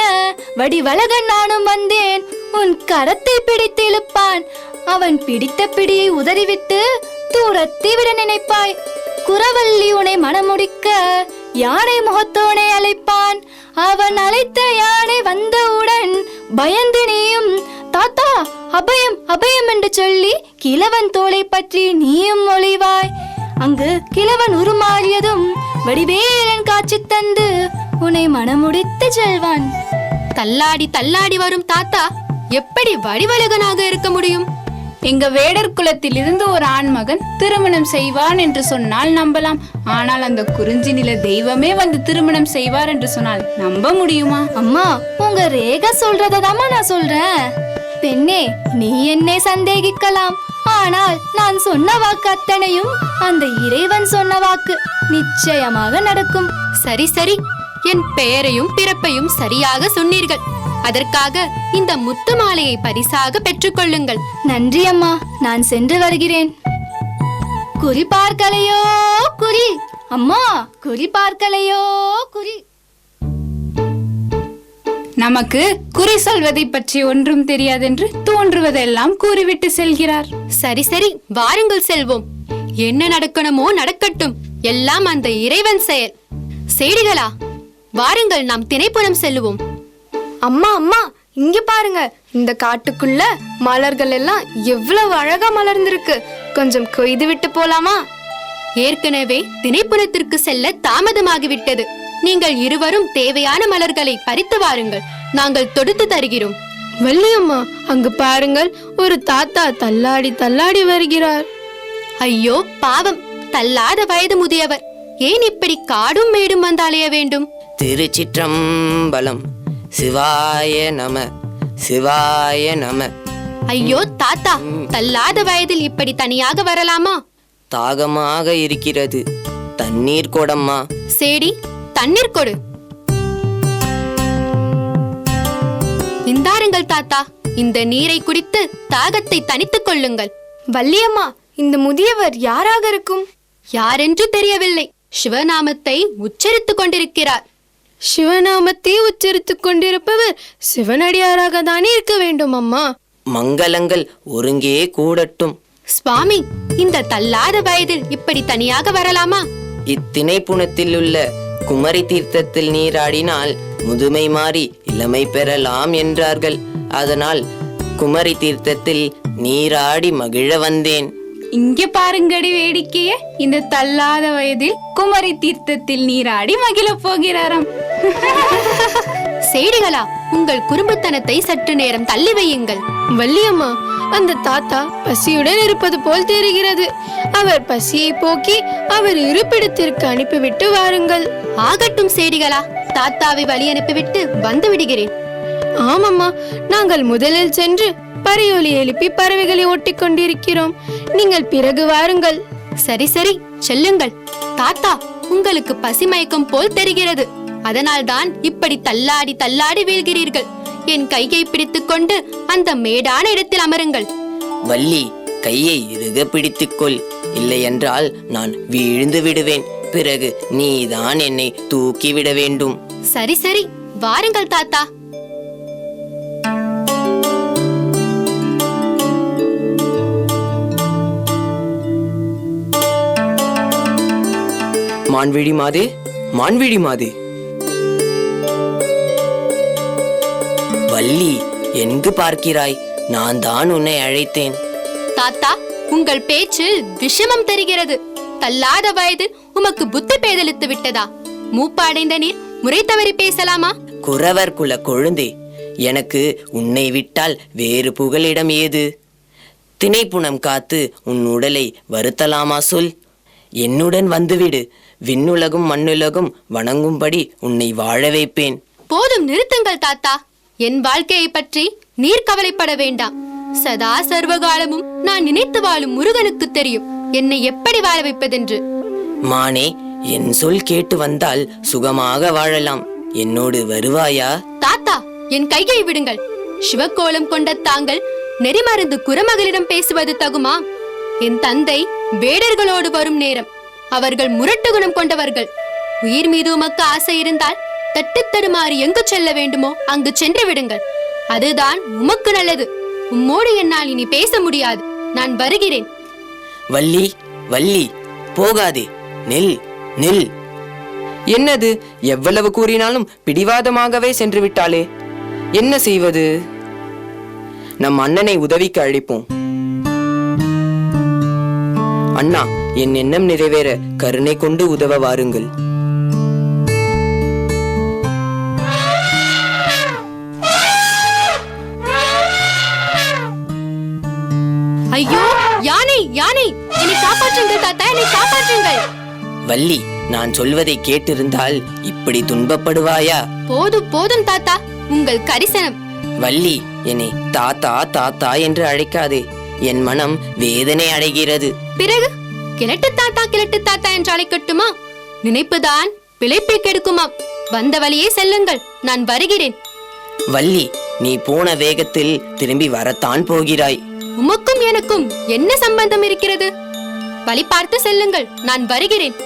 வடிவழகன் நானும் வந்தேன். உன் கரத்தை பிடித்து இழுப்பான். அவன் பிடித்த பிடியை உதறிவிட்டு தூரத்தை விட நினைப்பாய். குரவள்ளி உனை மனமுடிக்க யானை முகத்தோனை அழைப்பான். அவன் அழைத்த யானை வந்தவுடன் பயந்து நீயும் தாத்தா அபயம் அபயம் என்று சொல்லி கிழவன் தோளை பற்றி நீயும் ஒளிவாய். அங்கு கிழவன் உருமாறியதும் வடிவேலன் காட்சி தந்து உன்னை மனமுடித்து செல்வான். தள்ளாடி தள்ளாடி வரும் தாத்தா எப்படி வடிவழகனாக இருக்க முடியும்? எங்க வேடர் குலத்தில் இருந்து ஒரு ஆண்மகன் திருமணம் செய்வான் என்று சொன்னால் நம்பலாம். ஆனால் அந்த குறிஞ்சி நில தெய்வமே வந்து திருமணம் செய்வார் என்று சொன்னால் நம்ப முடியுமா? அம்மா, உங்க ரேகா சொல்றதாமா நான் சொல்றேன். பெண்ணே, நீ என்னை சந்தேகிக்கலாம். ஆனால் நான் சொன்ன வாக்கு அத்தனையும் அந்த இறைவன் சொன்ன வாக்கு. நிச்சயமாக நடக்கும். சரி சரி, என் பெயரையும் பிறப்பையும் சரியாக சொன்னீர்கள். அதற்காக இந்த முத்து மாலையை பரிசாக பெற்றுக்கொள்ளுங்கள். நன்றி அம்மா, நான் சென்று வருகிறேன். குறி பார்க்கலையோ குறி, அம்மா குறி பார்க்கலையோ குறி. நமக்கு குறி சொல்வதை பற்றி ஒன்றும் தெரியாதென்று தோன்றுவதெல்லாம் கூறிவிட்டு செல்கிறார். சரி சரி, வாருங்கள் செல்வோம். என்ன நடக்கணுமோ நடக்கட்டும், எல்லாம் அந்த இறைவன் செயல். செய்திகளா, வாருங்கள் நாம் திணைப்புறம் செல்லுவோம். அம்மா அம்மா, இங்க பாருங்க. இந்த காட்டுக்குள்ள மலர்கள் எல்லாம் எவ்வளவு அழகா மலர்ந்திருக்கு. கொஞ்சம் கொய்து விட்டு போலாமா? ஏற்கனவே திணைப்புறத்திற்கு செல்ல தாமதமாகிவிட்டது. நீங்கள் இருவரும் தேவையான மலர்களை பறித்து வாருங்கள், நாங்கள் தொடுத்து தருகிறோம். வள்ளியம்மா, அங்கு பாருங்கள், ஒரு தாத்தா தள்ளாடி தள்ளாடி வருகிறார். ஐயோ பாவம், தள்ளாத வயது முதியவர். ஏன் இப்படி காடும் மேடும் வந்து அலைய வேண்டும்? திருச்சிற்றம்பலம். சிவாய நம, சிவாய நம. ஐயோ தாத்தா, தள்ளாத வயதில் இப்படி தனியாக வரலாமா? தாகமாக இருக்கிறது, தண்ணீர் கொடம்மா. சேடி, தண்ணீர் கொடு. இந்தாருங்கள் தாத்தா, இந்த நீரை குடித்து தாகத்தை தணித்துக் கொள்ளுங்கள். வள்ளியம்மா, இந்த முதியவர் யாராக இருக்கும்? யாரென்று தெரியவில்லை. சிவநாமத்தை உச்சரித்துக் கொண்டிருக்கிறார். சிவநாமத்தை உச்சரித்துக் கொண்டிருப்பவர் சிவனடியாராக தானே இருக்க வேண்டும் அம்மா. மங்களங்கள் ஒருங்கே கூடட்டும். சுவாமி, இந்த தள்ளாத வயதில் இப்படி தனியாக வரலாமா? இத்திணைப்புணத்தில் உள்ள குமரி தீர்த்தத்தில் நீராடினால் முதுமை மாறி இளமை பெறலாம் என்றார்கள். அதனால் குமரி தீர்த்தத்தில் நீராடி மகிழ வந்தேன். இங்க பாருங்கடி வேடிக்கைய, இந்த தள்ளாத வயதில் குமரி தீர்த்தத்தில் நீராடி மகிழ போகிறாராம். சேடிகளா, உங்கள் குறும்புத்தனத்தை சற்று நேரம் தள்ளி வையுங்கள். வள்ளியம்மா, அந்த தாத்தா பசியுடன் இருப்பது போல் தெரிகிறது. அவர் பசியை போக்கி அவர் இருப்பிடத்திற்கு அனுப்பிவிட்டு வாருங்கள். ஆகட்டும் சேடிகளா, தாத்தாவை வழி அனுப்பிவிட்டு வந்து விடுகிறேன். ஆமம்மா, நாங்கள் முதலில் சென்று பறையொலி எழுப்பி பறவைகளை ஓட்டிக் கொண்டிருக்கிறோம். நீங்கள் பிறகு வாருங்கள். சரி சரி, செல்லுங்கள். தாத்தா, உங்களுக்கு பசி மயக்கம் போல் தெரிகிறது. அதனால்தான் இப்படி தள்ளாடி தள்ளாடி வீழ்கிறீர்கள். என் கையை பிடித்துக் கொண்டு அந்த மேடான இடத்தில் அமருங்கள். வள்ளி, கையை இறுக பிடித்துக்கொள், இல்லை என்றால் நான் வீழ்ந்து விடுவேன். பிறகு நீதான் என்னை தூக்கி விட வேண்டும். சரி சரி, வாருங்கள் தாத்தா. மான்விழி மாதே, மான்விழி மாதே. வள்ளி, எங்கு பார்க்கிறாய்? நான் தான் உன்னை அழைத்தேன். தாத்தா, உங்கள் பேச்சில் விஷமம் தெரிகிறது. தள்ளாத வயது உமக்கு புத்தி பேதலித்து விட்டதா? மூப்பாடைந்த நீர் முறை தவறி பேசலாமா? குறவர் குல கொழுந்தே, எனக்கு உன்னை விட்டால் வேறு புகலிடம் ஏது? திணைப்புணம் காத்து உன் உடலை வருத்தலாமா சொல்? என்னுடன் வந்துவிடு. விண்ணுலகும் மண்ணுலகும் வணங்கும்படி உன்னை வாழ வைப்பேன். போதும், நிறுத்துங்கள் தாத்தா. என் வாழ்க்கையை பற்றி நீர் கவலைப்பட வேண்டாம். சதா சர்வகாலமும் நான் நினைத்து வாழும் முருகனுக்கு தெரியும் என்னை எப்படி வாழ வைப்பதென்று. மானே, என் சொல் கேட்டு வந்தால் சுகமாக வாழலாம். என்னோடு வருவாயா? தாத்தா, என் கையை விடுங்கள். சிவக்கோலம் கொண்ட தாங்கள் நெறிமருந்து குரமகளிடம் பேசுவது தகுமா? என் தந்தை வேடர்களோடு வரும் நேரம். அவர்கள் முரட்டு குணம் கொண்டவர்கள். உயிர் மீது உமக்கு ஆசை இருந்தால் தட்டு தடுமாறி எங்கு செல்ல வேண்டுமோ அங்கு சென்று விடுங்கள். அதுதான் உமக்கு நல்லது. உம்மோடு என்னால் இனி பேச முடியாது. நான் வருகிறேன். வள்ளி, வள்ளி, போகாதே. நில், நில். என்னது, எவ்வளவு கூறினாலும் பிடிவாதமாகவே சென்று விட்டாளே. என்ன செய்வது? நம் அண்ணனை உதவிக்கு அழைப்போம். அண்ணா, என் எண்ணம் நிறைவேற கருணை கொண்டு உதவ வாருங்கள். ஐயோ, யானை, யானை, என்னை காப்பாற்றுங்கள் தாத்தா, என்னை காப்பாற்றுங்கள். வள்ளி, நான் சொல்வதை கேட்டிருந்தால் இப்படி துன்பப்படுவாயா? போதும் போதும் தாத்தா, உங்கள் கரிசனம். வள்ளி, என்னை தாத்தா தாத்தா என்று அழைக்காதே. என் மனம் வேதனை அடைகிறது. பிறகு கிழட்டு தாத்தா என்று அழைக்கட்டுமா? நினைப்புதான் பிழைப்பை கெடுக்குமாம். வந்த வழியே செல்லுங்கள், நான் வருகிறேன். வள்ளி, நீ போன வேகத்தில் திரும்பி வரத்தான் போகிறாய். உமக்கும் எனக்கும் என்ன சம்பந்தம் இருக்கிறது? வழி பார்த்து செல்லுங்கள், நான் வருகிறேன்.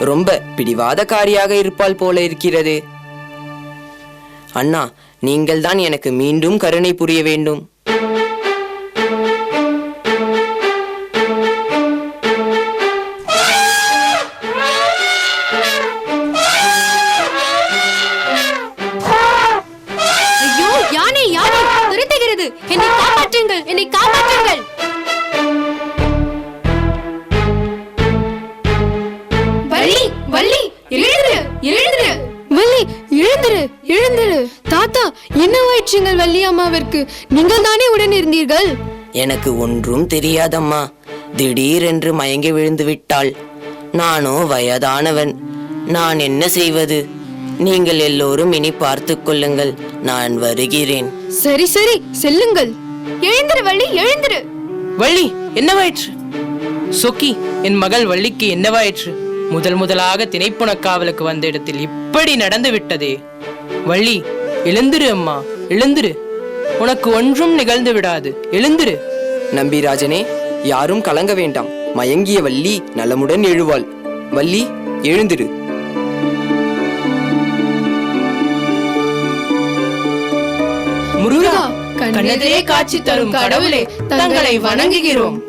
ரொம்ப பிடிவாதக்காரியாக இருப்பாள் போல இருக்கிறது. அண்ணா, நீங்கள் தான் எனக்கு மீண்டும் கருணை புரிய வேண்டும். ஐயோ, யானை, யானை துரத்துகிறது. என்னை காப்பாற்றுங்கள், என்னை காப்பாற்றுங்கள். வள்ளி, வள்ளி, எழுந்திரு, எழுந்திரு. வள்ளி, எழுந்திரு, எழுந்திரு. தாத்தா, என்னவாயிற்றுங்கள் வள்ளி அம்மாவிற்கு? நீங்கள் தானே உடன் இருந்தீர்கள். எனக்கு ஒன்றும் தெரியாதம்மா. திடீரென்று மயங்கி விழுந்து விட்டாள். நானோ வயதானவன். நான் என்ன செய்வது? நீங்கள் எல்லோரும் இனி பார்த்துக் கொள்ளுங்கள். நான் வருகிறேன். சரி சரி, செல்லுங்கள். எழுந்திரு வள்ளி, எழுந்திரு. வள்ளி, என்னவாயிற்று? சொக்கி, என் மகள் வள்ளிக்கு என்னவாயிற்று? முதலாக திணைப்புணக்காவலுக்கு வந்த இடத்தில் இப்படி நடந்து விட்டதே. வள்ளி, எழுந்திரு அம்மா, எழுந்திரு. உனக்கு ஒன்றும் நிகழ்ந்து விடாது. எழுந்திரு. நம்பிராஜனே, யாரும் கலங்க வேண்டாம். மயங்கிய வள்ளி நலமுடன் எழுவாள். வள்ளி, எழுந்திரு. முருகா, கண்ணெதிரே காட்சி தரும் கடவுளே, தங்களை வணங்குகிறோம்.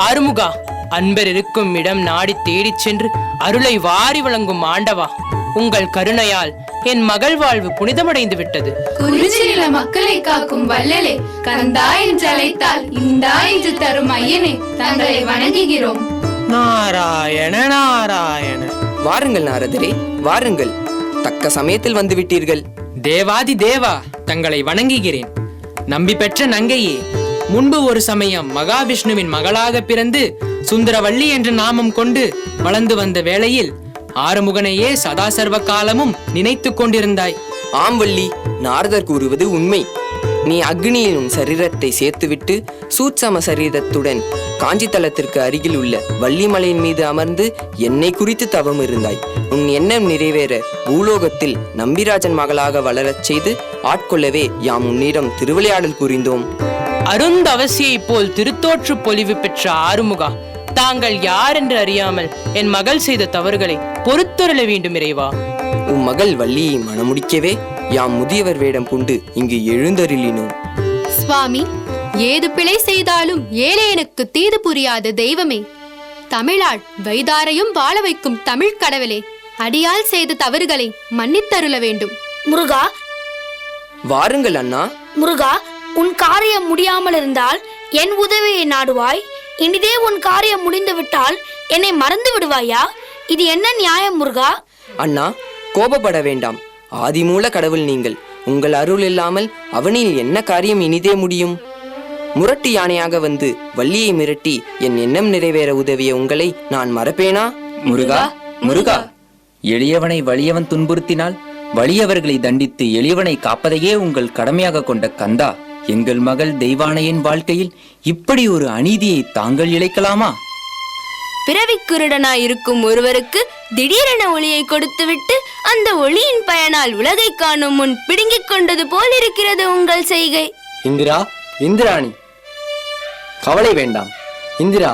ஆறுமுகா, அன்பர் இருக்கும் இடம் நாடி தேடிச் சென்று அருளை வாரி வழங்கும் ஆண்டவா, உங்கள் கருணையால் என் மகள் வாழ்வு புனிதமடைந்து விட்டது. குறிஞ்சிநில மக்களை காக்கும் வள்ளலே, கந்தா என்று அழைத்தால் இந்தா என்று தரும் ஐயனே, தங்களை வணங்குகிறோம். நாராயண நாராயண. வாருங்கள் நாரதரே, வாருங்கள். தக்க சமயத்தில் வந்து விட்டீர்கள். தேவாதி தேவா, தங்களை வணங்குகிறேன். நம்பி பெற்ற நங்கையே, முன்பு ஒரு சமயம் மகாவிஷ்ணுவின் மகளாக பிறந்து சுந்தரவள்ளி என்ற நாமம் கொண்டு வளர்ந்து வந்த வேளையில் ஆறுமுகனையே சதா சர்வ காலமும் நினைத்து கொண்டிருந்தாய். ஆம் வள்ளி, நாரதர் கூறுவது உண்மை. நீ அக்னியில் உன் சரீரத்தை சேர்த்துவிட்டு சூட்சம சரீரத்துடன் காஞ்சி தலத்திற்கு அருகில் உள்ள வள்ளிமலையின் மீது அமர்ந்து என்னை குறித்து தவம் இருந்தாய். உன் எண்ணம் நிறைவேற பூலோகத்தில் நம்பிராஜன் மகளாக வளரச் செய்து ஆட்கொள்ளவே யாம் உன்னிடம் திருவிளையாடல் புரிந்தோம். அருந்தவசியை போல் திருத்தோற்று பொலிவு பெற்ற ஆறுமுகா, தாங்கள் யார் என்று அறியாமல் என் மகள் செய்த தவறுகளை பொறுத்தருள வேண்டும் இறைவா. உன் மகள் வள்ளியை மணமுடிக்கவே யாம் முதியவர் வேடம் பூண்டு இங்கு எழுந்தருளினோம். சுவாமி, ஏது பிழை செய்தாலும் ஏழையனுக்கு தீது புரியாத தெய்வமே, தமிழாள் வைதாரையும் வாழ வைக்கும் தமிழ் கடவுளே, அடியால் செய்த தவறுகளை மன்னித்தருள வேண்டும். முருகா, வாருங்கள் அண்ணா. முருகா, உன் காரியம் முடியாமல் இருந்தால் என் உதவியை நாடுவாய். இனிதே உன் காரியம் முடிந்து விட்டால் என்னை மறந்து விடுவாயா? இது என்ன நியாயம் முருகா? அண்ணா, கோபப்பட வேண்டாம். ஆதிமூல கடவுள் நீங்கள். உங்கள் அருள் இல்லாமல் அவனில் என்ன காரியம் இனிதே முடியும்? முரட்டு யானையாக வந்து வள்ளியை மிரட்டி என் எண்ணம் நிறைவேற உதவிய உங்களை நான் மறப்பேனா? முருகா, முருகா, எளியவனை வலியவன் துன்புறுத்தினால் வலியவர்களை தண்டித்து எளியவனை காப்பதையே உங்கள் கடமையாக கொண்ட கந்தா, எங்கள் மகள் தெய்வானையின் வாழ்க்கையில் இப்படி ஒரு அநீதியை தாங்கள் இழைக்கலாமா? பிறவிக்குருடனாய் இருக்கும் ஒருவருக்கு திடீரென ஒளியை கொடுத்துவிட்டு அந்த ஒளியின் பயனால் உலகை காணும் முன் பிடுங்கிக் கொண்டது போல் இருக்கிறது உங்கள் செய்கை. இந்திரா, இந்திராணி, கவலை வேண்டாம். இந்திரா,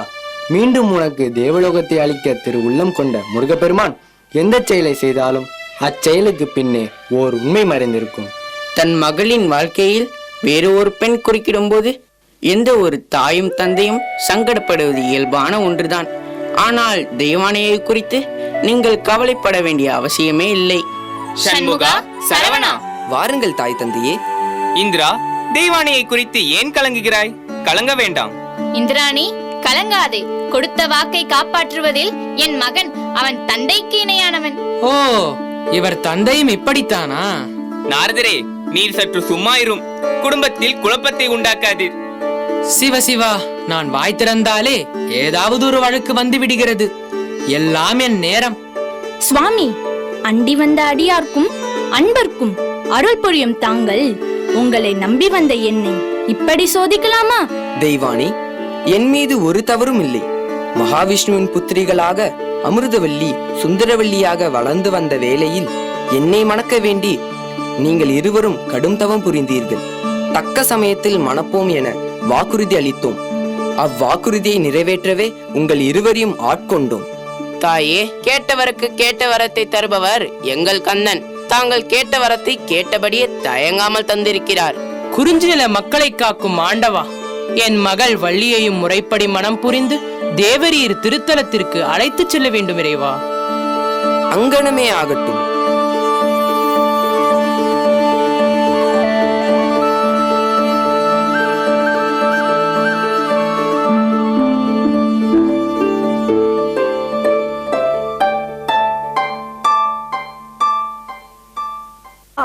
மீண்டும் உனக்கு தேவலோகத்தை அளிக்க திரு உள்ளம் கொண்ட முருகப்பெருமான் எந்த செயலை செய்தாலும் அச்செயலுக்கு பின்னே ஓர் உண்மை மறைந்திருக்கும். தன் மகளின் வாழ்க்கையில் வேறு ஒரு பெண் குறுக்கிடும் போது எந்த ஒரு தாயும் தந்தையும் சங்கடப்படுவது இயல்பான ஒன்றுதான். ஆனால் தெய்வானையை குறித்து நீங்கள் கவலைப்பட வேண்டிய அவசியமே இல்லை. சண்முகா, சரவணா, வாருங்கள் தாய் தந்தையே. இந்திரா, தெய்வானையை குறித்து ஏன் கலங்குகிறாய்? கலங்க வேண்டாம். இந்திராணி, கலங்காதே. கொடுத்த வாக்கை காப்பாற்றுவதில் என் மகன் அவன் தந்தைக்கு இணையானவன். ஓ, இவர் தந்தையும் இப்படித்தானா? நாரதரே, நீர் சற்று சும்மா இரும். குடும்பத்தில் குழப்பத்தை உண்டாக்காதீர். சிவ சிவா, நான் வாய் திறந்தாலே ஏதாவது ஒரு வழக்கு வந்து விடுகிறது. எல்லாம் என் நேரம். சுவாமி, அண்டி வந்த அடியார்க்கும் அன்பர்க்கும் அருள் புரியும் தாங்கள் உங்களை நம்பி வந்த என்னை இப்படி சோதிக்கலாமா? தெய்வானி, என் மீது ஒரு தவறும் இல்லை. மகாவிஷ்ணுவின் புத்திரிகளாக அமிர்தவல்லி சுந்தரவல்லியாக வளர்ந்து வந்த வேளையில் என்னை மணக்க வேண்டி நீங்கள் இருவரும் கடும் தவம் புரிந்தீர்கள். தக்க சமயத்தில் மணப்போம் என வாக்குறுதி அளித்தோம். அவ்வாக்குறுதியை நிறைவேற்றவே உங்கள் இருவரையும் ஆட்கொண்டோம். தாயே, கேட்டவருக்கு கேட்ட வரத்தை தருபவர் எங்கள் கண்ணன். தாங்கள் கேட்ட வரத்தை கேட்டபடியே தயங்காமல் தந்திருக்கிறார். குறிஞ்சி நில மக்களை காக்கும் ஆண்டவா, என் மகள் வள்ளியையும் முறைப்படி மனம் புரிந்து தேவரீர் திருத்தலத்திற்கு அழைத்துச் செல்ல வேண்டும் இறைவா. அங்கனமே ஆகட்டும்.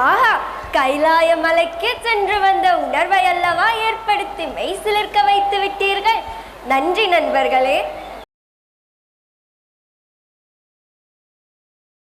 ஆஹா, கைலாய மலைக்கு சென்று வந்த உணர்வை அல்லவா ஏற்படுத்தி மெய் சிலிர்க்க வைத்து விட்டீர்கள். நன்றி நண்பர்களே.